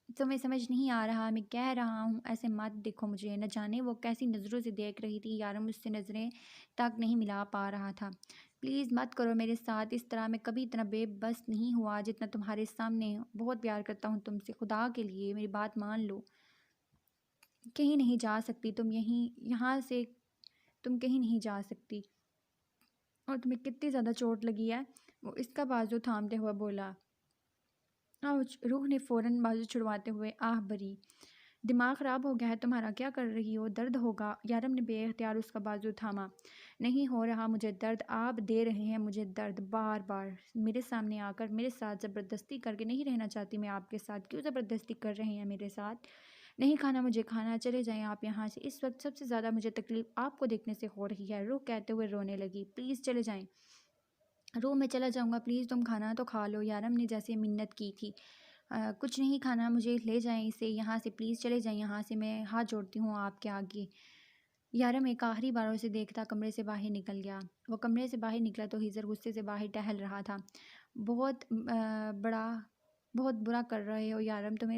تمہیں سمجھ نہیں آ رہا میں کہہ رہا ہوں، ایسے مت دیکھو مجھے۔ نہ جانے وہ کیسی نظروں سے دیکھ رہی تھی، یارم اس سے نظریں تک نہیں ملا پا رہا تھا۔ پلیز مت کرو میرے ساتھ اس طرح، میں کبھی اتنا بے بس نہیں ہوا جتنا تمہارے سامنے، بہت پیار کرتا ہوں تم سے، خدا کے لیے میری بات مان لو۔ کہیں نہیں جا سکتی تم، یہاں سے تم کہیں نہیں جا سکتی، اور تمہیں کتنی زیادہ چوٹ لگی ہے؟ وہ اس کا بازو تھامتے ہوئے بولا۔ آؤچ! روح نے فوراً بازو چھڑواتے ہوئے آہ بھری۔ دماغ خراب ہو گیا ہے تمہارا، کیا کر رہی ہو؟ درد ہوگا۔ یارم نے بے اختیار اس کا بازو تھاما۔ نہیں ہو رہا مجھے درد، آپ دے رہے ہیں مجھے درد بار بار۔ میرے سامنے آ کر میرے ساتھ زبردستی کر کے نہیں رہنا چاہتی میں آپ کے ساتھ، کیوں زبردستی کر رہے ہیں میرے ساتھ؟ نہیں کھانا مجھے کھانا، چلے جائیں آپ یہاں سے، اس وقت سب سے زیادہ مجھے تکلیف آپ کو دیکھنے سے ہو رہی ہے، روح کہتے ہوئے رونے لگی۔ پلیز چلے جائیں۔ روح میں چلا جاؤں گا، پلیز تم کھانا تو کھا لو، یارم نے جیسے منت کی تھی۔ کچھ نہیں کھانا مجھے، لے جائیں اسے یہاں سے، پلیز چلے جائیں یہاں سے، میں ہاتھ جوڑتی ہوں آپ کے آگے۔ یارم ایک آخری بار اسے دیکھتا کمرے سے باہر نکل گیا۔ وہ کمرے سے باہر نکلا تو ہیزر غصے سے باہر ٹہل رہا تھا۔ بہت برا کر رہے ہو یارم، تمہیں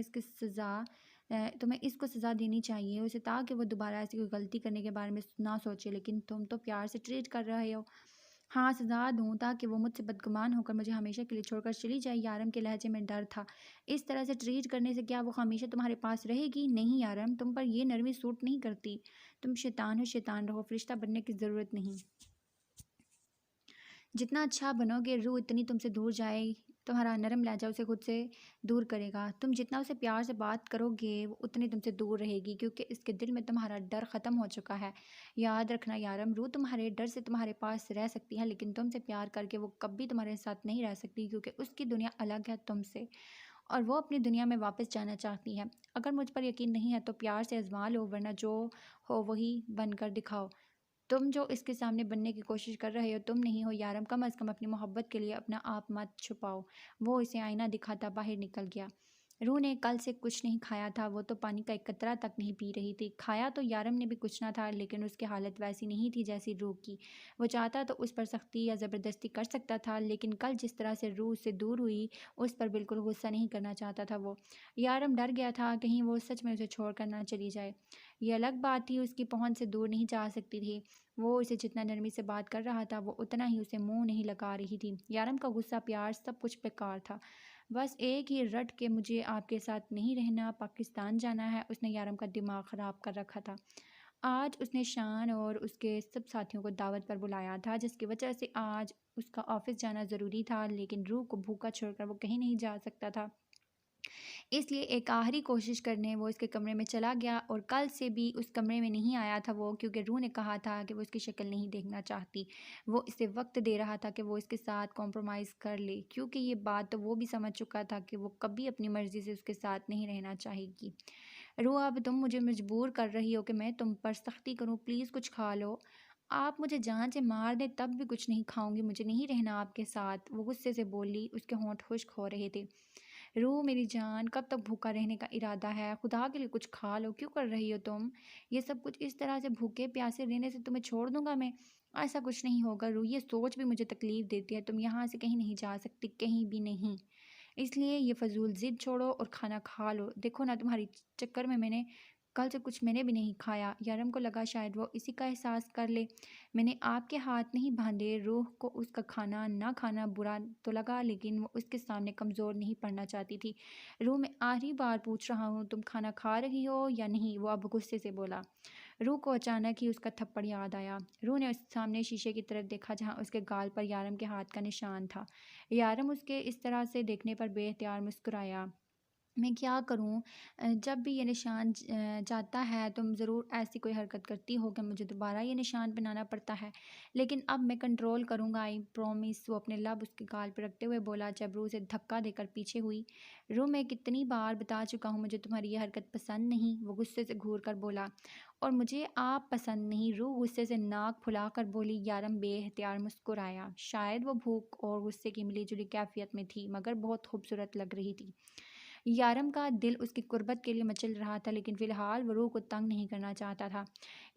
اس کو سزا دینی چاہیے اسے تاکہ وہ دوبارہ ایسی کوئی غلطی کرنے کے بارے میں نہ سوچے، لیکن تم تو پیار سے ٹریٹ کر رہے ہو۔ ہاں سزا دوں تاکہ وہ مجھ سے بدگمان ہو کر مجھے ہمیشہ کے لیے چھوڑ کر چلی جائے؟ یارم کے لہجے میں ڈر تھا۔ اس طرح سے ٹریٹ کرنے سے کیا وہ ہمیشہ تمہارے پاس رہے گی؟ نہیں یارم، تم پر یہ نرمی سوٹ نہیں کرتی، تم شیطان ہو، شیطان رہو، فرشتہ بننے کی ضرورت نہیں۔ جتنا اچھا بنو گے روح اتنی تم سے دور جائے، تمہارا نرم لہجہ اسے خود سے دور کرے گا۔ تم جتنا اسے پیار سے بات کرو گے وہ اتنی تم سے دور رہے گی، کیونکہ اس کے دل میں تمہارا ڈر ختم ہو چکا ہے۔ یاد رکھنا یارم، روح تمہارے ڈر سے تمہارے پاس رہ سکتی ہے لیکن تم سے پیار کر کے وہ کبھی تمہارے ساتھ نہیں رہ سکتی، کیونکہ اس کی دنیا الگ ہے تم سے، اور وہ اپنی دنیا میں واپس جانا چاہتی ہے۔ اگر مجھ پر یقین نہیں ہے تو پیار سے آزما لو، ورنہ جو ہو وہی بن کر دکھاؤ۔ تم جو اس کے سامنے بننے کی کوشش کر رہے ہو تم نہیں ہو یارم، کم از کم اپنی محبت کے لیے اپنا آپ مت چھپاؤ۔ وہ اسے آئینہ دکھاتا باہر نکل گیا۔ روح نے کل سے کچھ نہیں کھایا تھا، وہ تو پانی کا ایک قطرہ تک نہیں پی رہی تھی۔ کھایا تو یارم نے بھی کچھ نہ تھا، لیکن اس کی حالت ویسی نہیں تھی جیسی روح کی۔ وہ چاہتا تو اس پر سختی یا زبردستی کر سکتا تھا، لیکن کل جس طرح سے روح سے دور ہوئی اس پر بالکل غصہ نہیں کرنا چاہتا تھا وہ۔ یارم ڈر گیا تھا کہیں وہ سچ میں اسے چھوڑ کر نہ چلی جائے۔ یہ الگ بات تھی اس کی پہنچ سے دور نہیں جا سکتی تھی۔ وہ اسے جتنا نرمی سے بات کر رہا تھا وہ اتنا ہی اسے منہ نہیں لگا رہی تھی۔ یارم کا غصہ، پیار، سب کچھ بیکار تھا، بس ایک ہی رٹ کہ مجھے آپ کے ساتھ نہیں رہنا، پاکستان جانا ہے۔ اس نے یارم کا دماغ خراب کر رکھا تھا۔ آج اس نے شان اور اس کے سب ساتھیوں کو دعوت پر بلایا تھا جس کی وجہ سے آج اس کا آفس جانا ضروری تھا، لیکن روح کو بھوکا چھوڑ کر وہ کہیں نہیں جا سکتا تھا۔ اس لیے ایک آخری کوشش کرنے وہ اس کے کمرے میں چلا گیا، اور کل سے بھی اس کمرے میں نہیں آیا تھا وہ، کیونکہ روح نے کہا تھا کہ وہ اس کی شکل نہیں دیکھنا چاہتی۔ وہ اسے وقت دے رہا تھا کہ وہ اس کے ساتھ کمپرومائز کر لے، کیونکہ یہ بات تو وہ بھی سمجھ چکا تھا کہ وہ کبھی اپنی مرضی سے اس کے ساتھ نہیں رہنا چاہے گی۔ روح اب تم مجھے مجبور کر رہی ہو کہ میں تم پر سختی کروں، پلیز کچھ کھا لو۔ آپ مجھے جان سے مار دیں تب بھی کچھ نہیں کھاؤں گی، مجھے نہیں رہنا آپ کے ساتھ، وہ غصے سے بولی۔ اس کے ہونٹ خشک ہو رہے تھے۔ روح میری جان، کب تک بھوکا رہنے کا ارادہ ہے؟ خدا کے لیے کچھ کھا لو، کیوں کر رہی ہو تم یہ سب کچھ؟ اس طرح سے بھوکے پیاسے رہنے سے تمہیں چھوڑ دوں گا میں؟ ایسا کچھ نہیں ہوگا روح، یہ سوچ بھی مجھے تکلیف دیتی ہے، تم یہاں سے کہیں نہیں جا سکتی، کہیں بھی نہیں۔ اس لیے یہ فضول ضد چھوڑو اور کھانا کھا لو۔ دیکھو نا تمہاری چکر میں نے کل سے کچھ میں نے بھی نہیں کھایا۔ یارم کو لگا شاید وہ اسی کا احساس کر لے۔ میں نے آپ کے ہاتھ نہیں باندھے۔ روح کو اس کا کھانا نہ کھانا برا تو لگا، لیکن وہ اس کے سامنے کمزور نہیں پڑنا چاہتی تھی۔ روح، میں آخری بار پوچھ رہا ہوں، تم کھانا کھا رہی ہو یا نہیں؟ وہ اب غصے سے بولا۔ روح کو اچانک ہی اس کا تھپڑ یاد آیا۔ روح نے اس سامنے شیشے کی طرف دیکھا جہاں اس کے گال پر یارم کے ہاتھ کا نشان تھا۔ یارم اس کے اس طرح سے دیکھنے پر بے اختیار مسکرایا۔ میں کیا کروں؟ جب بھی یہ نشان جاتا ہے تم ضرور ایسی کوئی حرکت کرتی ہو کہ مجھے دوبارہ یہ نشان بنانا پڑتا ہے، لیکن اب میں کنٹرول کروں گا، آئی پرومس۔ وہ اپنے لب اس کے گال پر رکھتے ہوئے بولا جب روح سے دھکا دے کر پیچھے ہوئی۔ روح، میں کتنی بار بتا چکا ہوں مجھے تمہاری یہ حرکت پسند نہیں، وہ غصے سے گھور کر بولا۔ اور مجھے آپ پسند نہیں، روح غصے سے ناک پھلا کر بولی۔ یارم بے اختیار مسکرایا۔ شاید وہ بھوک اور غصے کی ملی جلی کیفیت میں تھی، مگر بہت خوبصورت لگ رہی تھی۔ یارم کا دل اس کی قربت کے لیے مچل رہا تھا، لیکن فی الحال وہ روح کو تنگ نہیں کرنا چاہتا تھا۔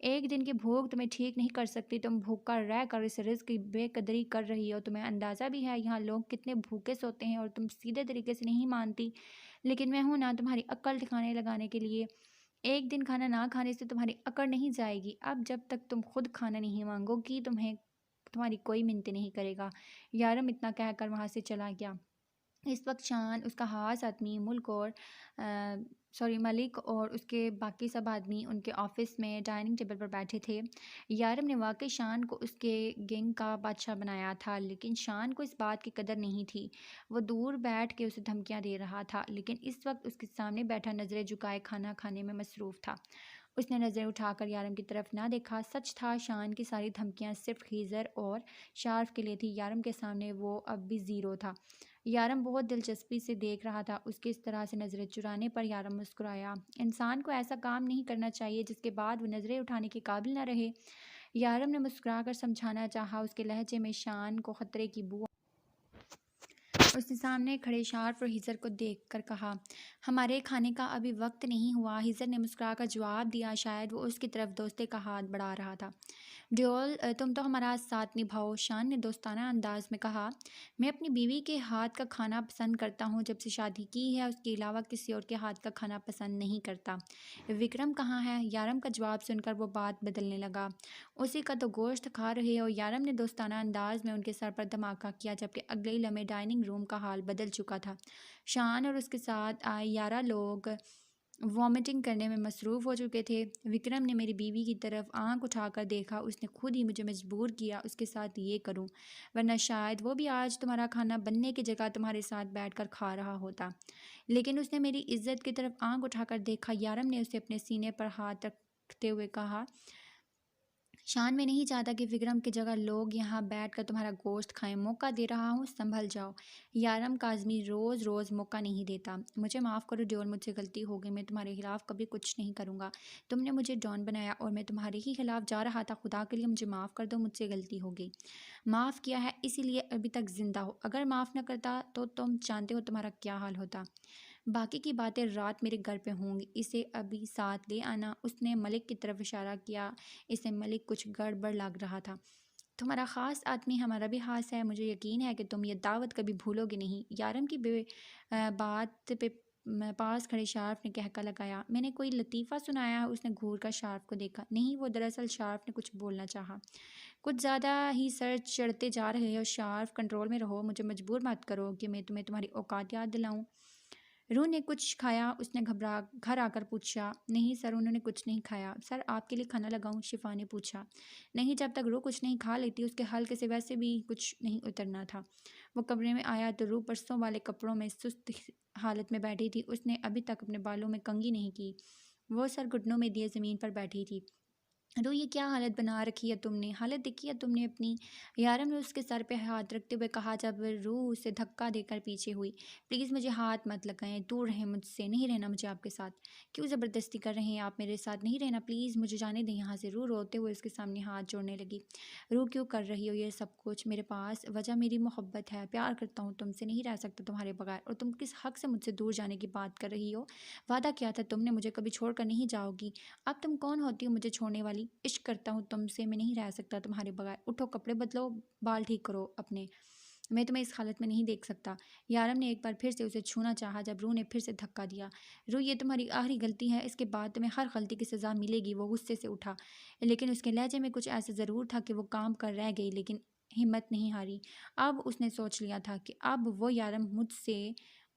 ایک دن کی بھوک تمہیں ٹھیک نہیں کر سکتی، تم بھوکا رہ کر اس رزق کی بے قدری کر رہی ہو۔ تمہیں اندازہ بھی ہے یہاں لوگ کتنے بھوکے سوتے ہیں اور تم سیدھے طریقے سے نہیں مانتی، لیکن میں ہوں نا تمہاری عقل ٹھکانے لگانے کے لیے۔ ایک دن کھانا نہ کھانے سے تمہاری اکڑ نہیں جائے گی۔ اب جب تک تم خود کھانا نہیں مانگو گی تمہاری کوئی منت نہیں کرے گا۔ یارم اتنا کہہ کر وہاں سے چلا گیا۔ اس وقت شان، اس کا خاص آدمی ملک اور اس کے باقی سب آدمی ان کے آفس میں ڈائننگ ٹیبل پر بیٹھے تھے۔ یارم نے واقعی شان کو اس کے گینگ کا بادشاہ بنایا تھا، لیکن شان کو اس بات کی قدر نہیں تھی۔ وہ دور بیٹھ کے اسے دھمکیاں دے رہا تھا، لیکن اس وقت اس کے سامنے بیٹھا نظریں جھکائے کھانا کھانے میں مصروف تھا۔ اس نے نظریں اٹھا کر یارم کی طرف نہ دیکھا۔ سچ تھا، شان کی ساری دھمکیاں صرف خیزر اور شارف کے لیے تھی۔ یارم کے سامنے وہ اب بھی زیرو تھا۔ یارم بہت دلچسپی سے دیکھ رہا تھا اس کے اس طرح سے نظریں چرانے پر۔ یارم مسکرایا۔ انسان کو ایسا کام نہیں کرنا چاہیے جس کے بعد وہ نظریں اٹھانے کے قابل نہ رہے۔ یارم نے مسکرا کر سمجھانا چاہا۔ اس کے لہجے میں شان کو خطرے کی بو۔ اس نے سامنے کھڑے شارف اور ہیزر کو دیکھ کر کہا، ہمارے کھانے کا ابھی وقت نہیں ہوا۔ ہیزر نے مسکرا کر جواب دیا، شاید وہ اس کی طرف دوستے کا ہاتھ بڑھا رہا تھا۔ ڈیول، تم تو ہمارا ساتھ نبھاؤ، شان نے دوستانہ انداز میں کہا۔ میں اپنی بیوی کے ہاتھ کا کھانا پسند کرتا ہوں، جب سے شادی کی ہے اس کے علاوہ کسی اور کے ہاتھ کا کھانا پسند نہیں کرتا۔ وکرم کہاں ہے؟ یارم کا جواب سن کر وہ بات بدلنے لگا۔ اسی کا تو گوشت کھا رہے ہو۔ یارم نے دوستانہ انداز میں ان کے سر پر دھماکہ کیا، جبکہ اگلے ہی لمحے ڈائننگ روم کا حال بدل چکا تھا۔ شان اور اس کے ساتھ آئے 11 لوگ وامٹنگ کرنے میں مصروف ہو چکے تھے۔ وکرم نے میری بیوی کی طرف آنکھ اٹھا کر دیکھا۔ اس نے خود ہی مجھے مجبور کیا اس کے ساتھ یہ کروں، ورنہ شاید وہ بھی آج تمہارا کھانا بننے کی جگہ تمہارے ساتھ بیٹھ کر کھا رہا ہوتا۔ لیکن اس نے میری عزت کی طرف آنکھ اٹھا کر دیکھا۔ یارم نے اسے اپنے سینے پر ہاتھ رکھتے ہوئے کہا، شان، میں نہیں چاہتا کہ وکرم کی جگہ لوگ یہاں بیٹھ کر تمہارا گوشت کھائیں۔ موقع دے رہا ہوں، سنبھل جاؤ۔ یارم، کاظمی روز روز موقع نہیں دیتا۔ مجھے معاف کرو ڈیول، مجھ سے غلطی ہو گئی۔ میں تمہارے خلاف کبھی کچھ نہیں کروں گا۔ تم نے مجھے ڈان بنایا اور میں تمہارے ہی خلاف جا رہا تھا۔ خدا کے لیے مجھے معاف کر دو، مجھ سے غلطی ہو گئی۔ معاف کیا ہے، اسی لیے ابھی تک زندہ ہو۔ اگر معاف نہ کرتا تو تم جانتے ہو تمہارا کیا حال ہوتا۔ باقی کی باتیں رات میرے گھر پہ ہوں گی، اسے ابھی ساتھ لے آنا۔ اس نے ملک کی طرف اشارہ کیا۔ اسے ملک کچھ گڑبڑ لگ رہا تھا۔ تمہارا خاص آدمی ہمارا بھی خاص ہے، مجھے یقین ہے کہ تم یہ دعوت کبھی بھولو گے نہیں۔ یارم کی بات پہ پاس کھڑے شارف نے کہکا لگایا، میں نے کوئی لطیفہ سنایا ہے؟ اس نے گھور کر شارف کو دیکھا۔ نہیں، وہ دراصل شارف نے کچھ بولنا چاہا۔ کچھ زیادہ ہی سر چڑھتے جا رہے ہو شارف، کنٹرول میں رہو، مجھے مجبور مت کرو کہ میں تمہیں تمہاری اوقات یاد دلاؤں۔ روح نے کچھ کھایا؟ اس نے گھر آ کر پوچھا۔ نہیں سر، انہوں نے کچھ نہیں کھایا۔ سر، آپ کے لیے کھانا لگاؤں؟ شفا نے پوچھا۔ نہیں، جب تک روح کچھ نہیں کھا لیتی اس کے حلقے سے ویسے بھی کچھ نہیں اترنا تھا۔ وہ کمرے میں آیا تو روح پرسوں والے کپڑوں میں سست حالت میں بیٹھی تھی۔ اس نے ابھی تک اپنے بالوں میں کنگھی نہیں کی۔ وہ سر گھٹنوں میں دیے زمین پر بیٹھی تھی۔ روح، یہ کیا حالت بنا رکھی ہے تم نے؟ حالت دیکھی ہے تم نے اپنی؟ یارم نے اس کے سر پہ ہاتھ رکھتے ہوئے کہا، جب روح اسے دھکا دے کر پیچھے ہوئی۔ پلیز مجھے ہاتھ مت لگائیں، دور رہیں مجھ سے، نہیں رہنا مجھے آپ کے ساتھ۔ کیوں زبردستی کر رہے ہیں آپ میرے ساتھ؟ نہیں رہنا پلیز، مجھے جانے دیں یہاں سے۔ روح روتے ہوئے اس کے سامنے ہاتھ جوڑنے لگی۔ روح، کیوں کر رہی ہو یہ سب کچھ؟ میرے پاس وجہ میری محبت ہے، پیار کرتا ہوں تم سے، نہیں رہ سکتا تمہارے بغیر، اور تم کس حق سے مجھ سے دور جانے کی بات کر رہی ہو؟ وعدہ کیا تھا تم نے، مجھے کبھی چھوڑ کر نہیں جاؤ گی۔ اب تم کون ہوتی ہو مجھے چھوڑنے والی؟ عشق کرتا ہوں تم سے، میں نہیں رہ سکتا تمہارے بغیر۔ اٹھو، کپڑے بدلو، بال ٹھیک کرو اپنے۔ میں تمہیں اس حالت میں نہیں دیکھ سکتا۔ یارم نے ایک بار پھر سے اسے چھونا چاہا جب روح نے پھر سے دھکا دیا۔ روح، یہ تمہاری آخری غلطی ہے، اس کے بعد تمہیں ہر غلطی کی سزا ملے گی۔ وہ غصے سے اٹھا، لیکن اس کے لہجے میں کچھ ایسا ضرور تھا کہ وہ کام کر رہ گئی لیکن ہمت نہیں ہاری۔ اب اس نے سوچ لیا تھا کہ اب وہ یارم مجھ سے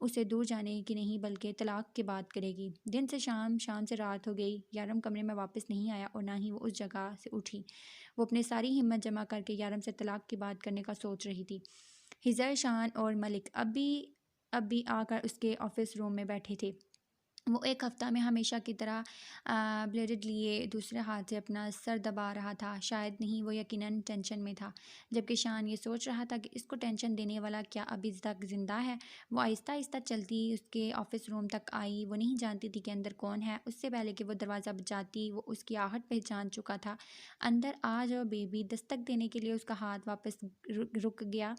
اسے دور جانے کی نہیں بلکہ طلاق کی بات کرے گی۔ دن سے شام، شام سے رات ہو گئی، یارم کمرے میں واپس نہیں آیا اور نہ ہی وہ اس جگہ سے اٹھی۔ وہ اپنی ساری ہمت جمع کر کے یارم سے طلاق کی بات کرنے کا سوچ رہی تھی۔ ہزر، شان اور ملک اب بھی آ کر اس کے آفس روم میں بیٹھے تھے۔ وہ ایک ہفتہ میں ہمیشہ کی طرح بلیڈ لیے دوسرے ہاتھ سے اپنا سر دبا رہا تھا۔ شاید نہیں، وہ یقیناً ٹینشن میں تھا، جبکہ شان یہ سوچ رہا تھا کہ اس کو ٹینشن دینے والا کیا ابھی تک زندہ ہے۔ وہ آہستہ آہستہ چلتی اس کے آفس روم تک آئی۔ وہ نہیں جانتی تھی کہ اندر کون ہے۔ اس سے پہلے کہ وہ دروازہ بجاتی وہ اس کی آہٹ پہچان چکا تھا۔ اندر آ جاؤ بیبی، دستک دینے کے لیے اس کا ہاتھ واپس رک گیا۔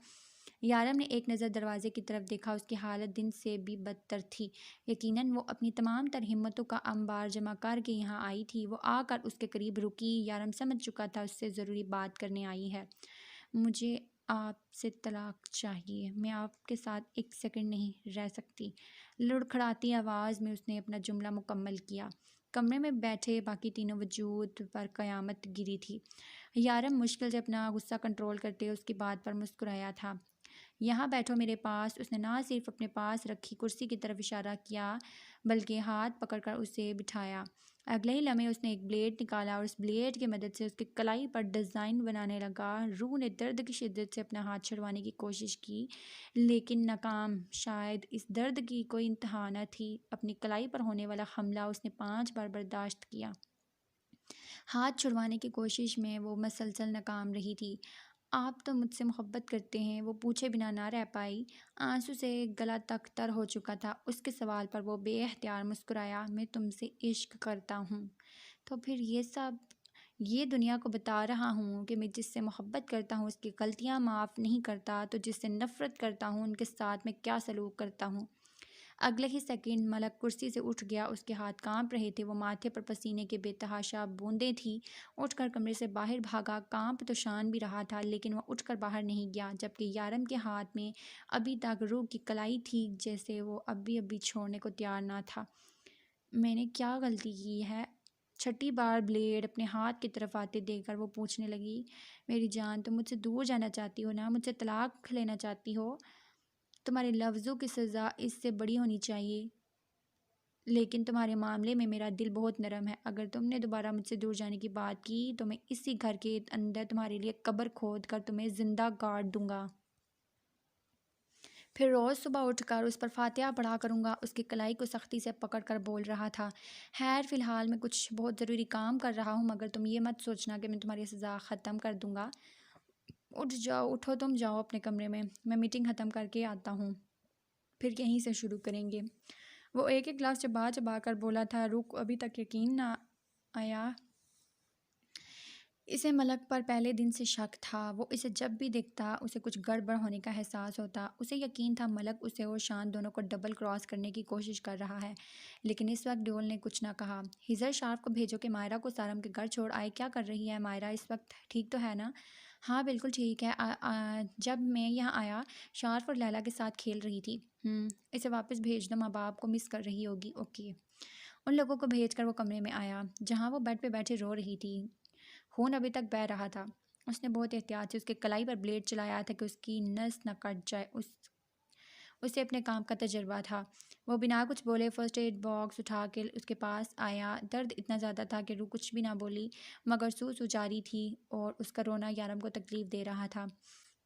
یارم نے ایک نظر دروازے کی طرف دیکھا، اس کی حالت دن سے بھی بدتر تھی۔ یقیناً وہ اپنی تمام تر ہمتوں کا انبار جمع کر کے یہاں آئی تھی۔ وہ آ کر اس کے قریب رکی۔ یارم سمجھ چکا تھا اس سے ضروری بات کرنے آئی ہے۔ مجھے آپ سے طلاق چاہیے، میں آپ کے ساتھ ایک سیکنڈ نہیں رہ سکتی۔ لڑکھڑاتی آواز میں اس نے اپنا جملہ مکمل کیا۔ کمرے میں بیٹھے باقی تینوں وجود پر قیامت گری تھی۔ یارم مشکل سے اپنا غصہ کنٹرول کرتے اس کی بات پر مسکرایا تھا۔ یہاں بیٹھو میرے پاس۔ اس نے نہ صرف اپنے پاس رکھی کرسی کی طرف اشارہ کیا بلکہ ہاتھ پکڑ کر اسے بٹھایا۔ اگلے ہی لمحے اس نے ایک بلیڈ نکالا اور اس بلیڈ کی مدد سے اس کی کلائی پر ڈیزائن بنانے لگا۔ روح نے درد کی شدت سے اپنا ہاتھ چھڑوانے کی کوشش کی لیکن ناکام۔ شاید اس درد کی کوئی انتہا نہ تھی۔ اپنی کلائی پر ہونے والا حملہ اس نے 5 بار برداشت کیا۔ ہاتھ چھڑوانے کی کوشش میں وہ مسلسل ناکام رہی تھی۔ آپ تو مجھ سے محبت کرتے ہیں؟ وہ پوچھے بنا نہ رہ پائی۔ آنسو سے گلا تک تر ہو چکا تھا۔ اس کے سوال پر وہ بے اختیار مسکرایا۔ میں تم سے عشق کرتا ہوں۔ تو پھر یہ سب؟ یہ دنیا کو بتا رہا ہوں کہ میں جس سے محبت کرتا ہوں اس کی غلطیاں معاف نہیں کرتا، تو جس سے نفرت کرتا ہوں ان کے ساتھ میں کیا سلوک کرتا ہوں۔ اگلے ہی سیکنڈ ملک کرسی سے اٹھ گیا۔ اس کے ہاتھ کانپ رہے تھے، وہ ماتھے پر پسینے کے بے تحاشا بوندیں تھیں۔ اٹھ کر کمرے سے باہر بھاگا۔ کانپ تو شان بھی رہا تھا لیکن وہ اٹھ کر باہر نہیں گیا، جبکہ یارم کے ہاتھ میں ابھی تک روح کی کلائی تھی جیسے وہ ابھی چھوڑنے کو تیار نہ تھا۔ میں نے کیا غلطی کی ہے؟ چھٹی بار بلیڈ اپنے ہاتھ کی طرف آتے دیکھ کر وہ پوچھنے لگی۔ میری جان، تم مجھ سے دور جانا چاہتی ہو نا؟ مجھ سے طلاق لینا چاہتی ہو؟ تمہارے لفظوں کی سزا اس سے بڑی ہونی چاہیے، لیکن تمہارے معاملے میں میرا دل بہت نرم ہے۔ اگر تم نے دوبارہ مجھ سے دور جانے کی بات کی تو میں اسی گھر کے اندر تمہارے لیے قبر کھود کر تمہیں زندہ گاڑ دوں گا۔ پھر روز صبح اٹھ کر اس پر فاتحہ پڑھا کروں گا۔ اس کی کلائی کو سختی سے پکڑ کر بول رہا تھا۔ خیر، فی الحال میں کچھ بہت ضروری کام کر رہا ہوں، مگر تم یہ مت سوچنا کہ میں تمہاری سزا ختم کر دوں گا۔ اٹھ جاؤ، اٹھو، تم جاؤ اپنے کمرے میں میٹنگ ختم کر کے آتا ہوں، پھر یہیں سے شروع کریں گے۔ وہ ایک ایک لفظ چبا چبا کر بولا تھا۔ روح کو ابھی تک یقین نہ آیا۔ اسے ملک پر پہلے دن سے شک تھا۔ وہ اسے جب بھی دیکھتا اسے کچھ گڑبڑ ہونے کا احساس ہوتا۔ اسے یقین تھا ملک اسے اور شان دونوں کو ڈبل کراس کرنے کی کوشش کر رہا ہے، لیکن اس وقت ڈیول نے کچھ نہ کہا۔ ہزر، شارف کو بھیجو کہ مائرہ کو سارم کے گھر چھوڑ آئے۔ کیا کر رہی ہے مائرہ اس وقت؟ ٹھیک تو ہے نا؟ ہاں بالکل ٹھیک ہے۔ جب میں یہاں آیا شارف اور لیلا کے ساتھ کھیل رہی تھی۔ اسے واپس بھیج دو، ماں باپ کو مس کر رہی ہوگی۔ اوکے۔ ان لوگوں کو بھیج کر وہ کمرے میں آیا جہاں وہ بیڈ پہ بیٹھے رو رہی تھی۔ خون ابھی تک بہہ رہا تھا۔ اس نے بہت احتیاط سے اس کے کلائی پر بلیڈ چلایا تھا کہ اس کی نس نہ کٹ جائے۔ اسے اپنے کام کا تجربہ تھا۔ وہ بنا کچھ بولے فرسٹ ایڈ باکس اٹھا کے اس کے پاس آیا۔ درد اتنا زیادہ تھا کہ روح کچھ بھی نہ بولی، مگر سو جاری تھی اور اس کا رونا یارم کو تکلیف دے رہا تھا۔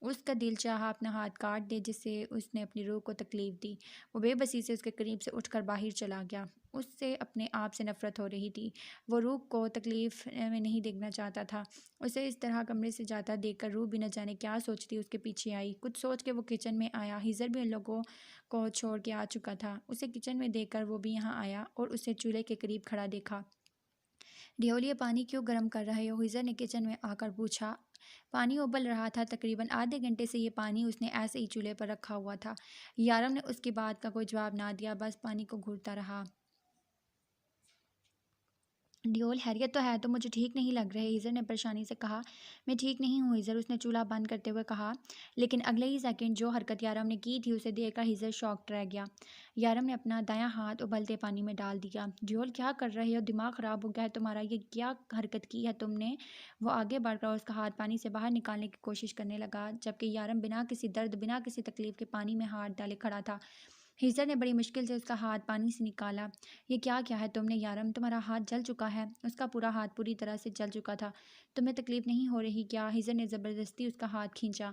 اس کا دل چاہا اپنا ہاتھ کاٹ دے جس سے اس نے اپنی روح کو تکلیف دی۔ وہ بے بسی سے اس کے قریب سے اٹھ کر باہر چلا گیا۔ اس سے اپنے آپ سے نفرت ہو رہی تھی۔ وہ روح کو تکلیف میں نہیں دیکھنا چاہتا تھا۔ اسے اس طرح کمرے سے جاتا دیکھ کر روح بھی نہ جانے کیا سوچتی اس کے پیچھے آئی۔ کچھ سوچ کے وہ کچن میں آیا۔ ہزر بھی ان لوگوں کو چھوڑ کے آ چکا تھا۔ اسے کچن میں دیکھ کر وہ بھی یہاں آیا اور اسے چولہے کے قریب کھڑا دیکھا۔ ڈیول، یہ پانی کیوں گرم کر رہے ہو؟ ہزر نے کچن میں آ کر پوچھا۔ پانی ابل رہا تھا۔ تقریباً آدھے گھنٹے سے یہ پانی اس نے ایسے ہی چولہے پر رکھا ہوا تھا۔ یارم نے اس کی بات کا کوئی جواب نہ دیا، بس پانی کو گھورتا رہا۔ ڈیول خیریت تو ہے، تو مجھے ٹھیک نہیں لگ رہے، ہیزر نے پریشانی سے کہا۔ میں ٹھیک نہیں ہوں ہیزر، اس نے چولہا بند کرتے ہوئے کہا۔ لیکن اگلے ہی سیکنڈ جو حرکت یارم نے کی تھی اسے دیکھ کر ہیزر شاکڈ رہ گیا۔ یارم نے اپنا دایاں ہاتھ ابلتے پانی میں ڈال دیا۔ ڈیول کیا کر رہے ہو؟ دماغ خراب ہو گیا ہے تمہارا؟ یہ کیا حرکت کی ہے تم نے؟ وہ آگے بڑھ کر اس کا ہاتھ پانی سے باہر نکالنے کی کوشش کرنے لگا، جبکہ یارم بنا کسی درد بنا کسی تکلیف کے پانی میں ہاتھ ڈالے کھڑا تھا۔ ہیزر نے بڑی مشکل سے اس کا ہاتھ پانی سے نکالا۔ یہ کیا کیا ہے تم نے یارم؟ تمہارا ہاتھ جل چکا ہے۔ اس کا پورا ہاتھ پوری طرح سے جل چکا تھا۔ تمہیں تکلیف نہیں ہو رہی کیا؟ ہیزر نے زبردستی اس کا ہاتھ کھینچا۔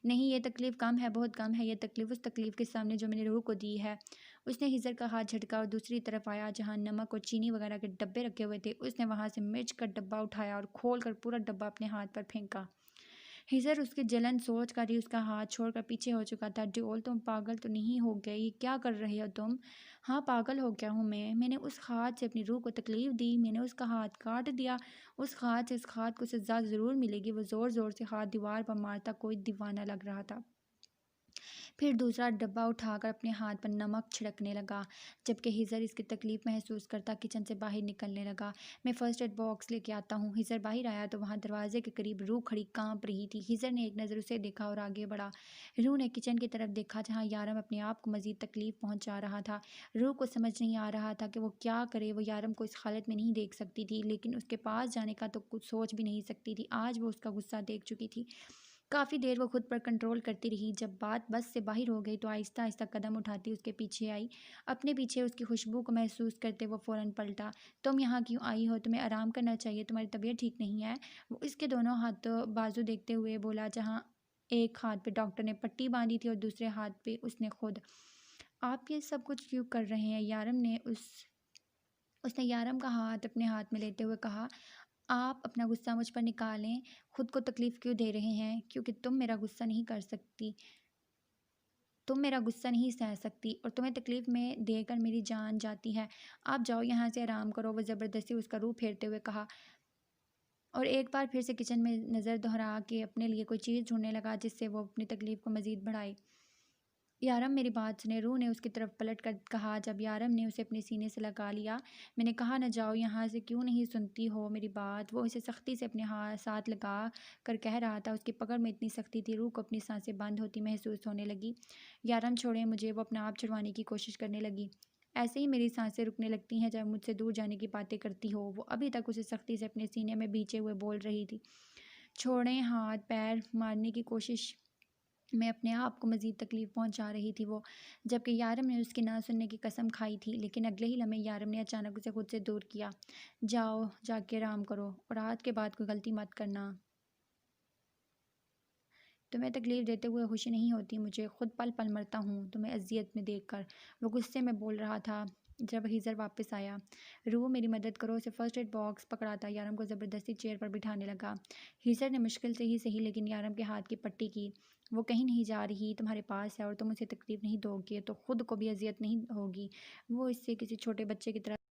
نہیں، یہ تکلیف کم ہے، بہت کم ہے یہ تکلیف اس تکلیف کے سامنے جو میں نے روح کو دی ہے۔ اس نے ہیزر کا ہاتھ جھٹکا اور دوسری طرف آیا جہاں نمک اور چینی وغیرہ کے ڈبے رکھے ہوئے تھے۔ اس نے وہاں سے مرچ کا ڈبہ اٹھایا اور کھول کر پورا ڈبہ اپنے ہاتھ پر پھینکا۔ ہیزر اس کی جلن سوچ کر ہی اس کا ہاتھ چھوڑ کر پیچھے ہو چکا تھا۔ ڈیول تم پاگل تو نہیں ہو گئے؟ یہ کیا کر رہے ہو تم؟ ہاں پاگل ہو گیا ہوں میں نے اس خاد سے اپنی روح کو تکلیف دی، میں نے اس کا ہاتھ کاٹ دیا۔ اس خاد سے اس خاد کو سزا ضرور ملے گی۔ وہ زور زور سے ہاتھ دیوار پر مارتا کوئی دیوانہ لگ رہا تھا۔ پھر دوسرا ڈبہ اٹھا کر اپنے ہاتھ پر نمک چھڑکنے لگا، جبکہ ہیزر اس کی تکلیف محسوس کرتا کچن سے باہر نکلنے لگا۔ میں فرسٹ ایڈ باکس لے کے آتا ہوں۔ ہیزر باہر آیا تو وہاں دروازے کے قریب روح کھڑی کانپ رہی تھی۔ ہیزر نے ایک نظر اسے دیکھا اور آگے بڑھا۔ روح نے کچن کی طرف دیکھا جہاں یارم اپنے آپ کو مزید تکلیف پہنچا رہا تھا۔ روح کو سمجھ نہیں آ رہا تھا کہ وہ کیا کرے۔ وہ یارم کو اس حالت میں نہیں دیکھ سکتی تھی، لیکن اس کے پاس جانے کا تو کچھ سوچ بھی نہیں سکتی تھی۔ آج وہ اس کا غصہ دیکھ چکی تھی۔ کافی دیر وہ خود پر کنٹرول کرتی رہی۔ جب بات بس سے باہر ہو گئی تو آہستہ آہستہ قدم اٹھاتی اس کے پیچھے آئی۔ اپنے پیچھے اس کی خوشبو کو محسوس کرتے وہ فوراً پلٹا۔ تم یہاں کیوں آئی ہو؟ تمہیں آرام کرنا چاہیے، تمہاری طبیعت ٹھیک نہیں ہے۔ وہ اس کے دونوں ہاتھوں بازو دیکھتے ہوئے بولا، جہاں ایک ہاتھ پہ ڈاکٹر نے پٹی باندھی تھی اور دوسرے ہاتھ پہ اس نے خود۔ آپ یہ سب کچھ کیوں کر رہے ہیں؟ اس نے یارم کا ہاتھ اپنے ہاتھ میں لیتے ہوئے کہا، آپ اپنا غصہ مجھ پر نکالیں۔ خود کو تکلیف کیوں دے رہے ہیں؟ کیونکہ تم میرا غصہ نہیں کر سکتی، تم میرا غصہ نہیں سہ سکتی اور تمہیں تکلیف میں دے کر میری جان جاتی ہے۔ آپ جاؤ یہاں سے، آرام کرو۔ وہ زبردستی اس کا روح پھیرتے ہوئے کہا اور ایک بار پھر سے کچن میں نظر دہرا کے اپنے لیے کوئی چیز ڈھونڈنے لگا جس سے وہ اپنی تکلیف کو مزید بڑھائے۔ یارم میری بات سنے، روح نے اس کی طرف پلٹ کر کہا جب یارم نے اسے اپنے سینے سے لگا لیا۔ میں نے کہا نہ جاؤ یہاں سے، کیوں نہیں سنتی ہو میری بات؟ وہ اسے سختی سے اپنے ساتھ لگا کر کہہ رہا تھا۔ اس کی پکڑ میں اتنی سختی تھی، روح کو اپنی سانسیں بند ہوتی محسوس ہونے لگی۔ یارم چھوڑیں مجھے، وہ اپنا آپ چھڑوانے کی کوشش کرنے لگی۔ ایسے ہی میری سانسیں رکنے لگتی ہیں جب مجھ سے دور جانے کی باتیں کرتی ہو، وہ ابھی تک اسے سختی سے اپنے سینے میں بھینچے ہوئے بول رہی تھی۔ چھوڑیں، ہاتھ پیر مارنے کی کوشش میں اپنے آپ کو مزید تکلیف پہنچا رہی تھی وہ، جبکہ یارم نے اس کی نہ سننے کی قسم کھائی تھی۔ لیکن اگلے ہی لمحے یارم نے اچانک اسے خود سے دور کیا۔ جاؤ، جا کے آرام کرو اور آج کے بعد کوئی غلطی مت کرنا۔ تمہیں تکلیف دیتے ہوئے خوشی نہیں ہوتی مجھے، خود پل پل مرتا ہوں تمہیں اذیت میں دیکھ کر، وہ غصے میں بول رہا تھا۔ جب ہیزر واپس آیا، روح میری مدد کرو۔ اسے فرسٹ ایڈ باکس پکڑاتا یارم کو زبردستی چیئر پر بٹھانے لگا۔ ہیزر نے مشکل سے ہی صحیح لیکن یارم کے ہاتھ کی پٹی کی۔ وہ کہیں نہیں جا رہی، تمہارے پاس ہے اور تم اسے تکلیف نہیں دو گے تو خود کو بھی اذیت نہیں ہوگی۔ وہ اس سے کسی چھوٹے بچے کی طرح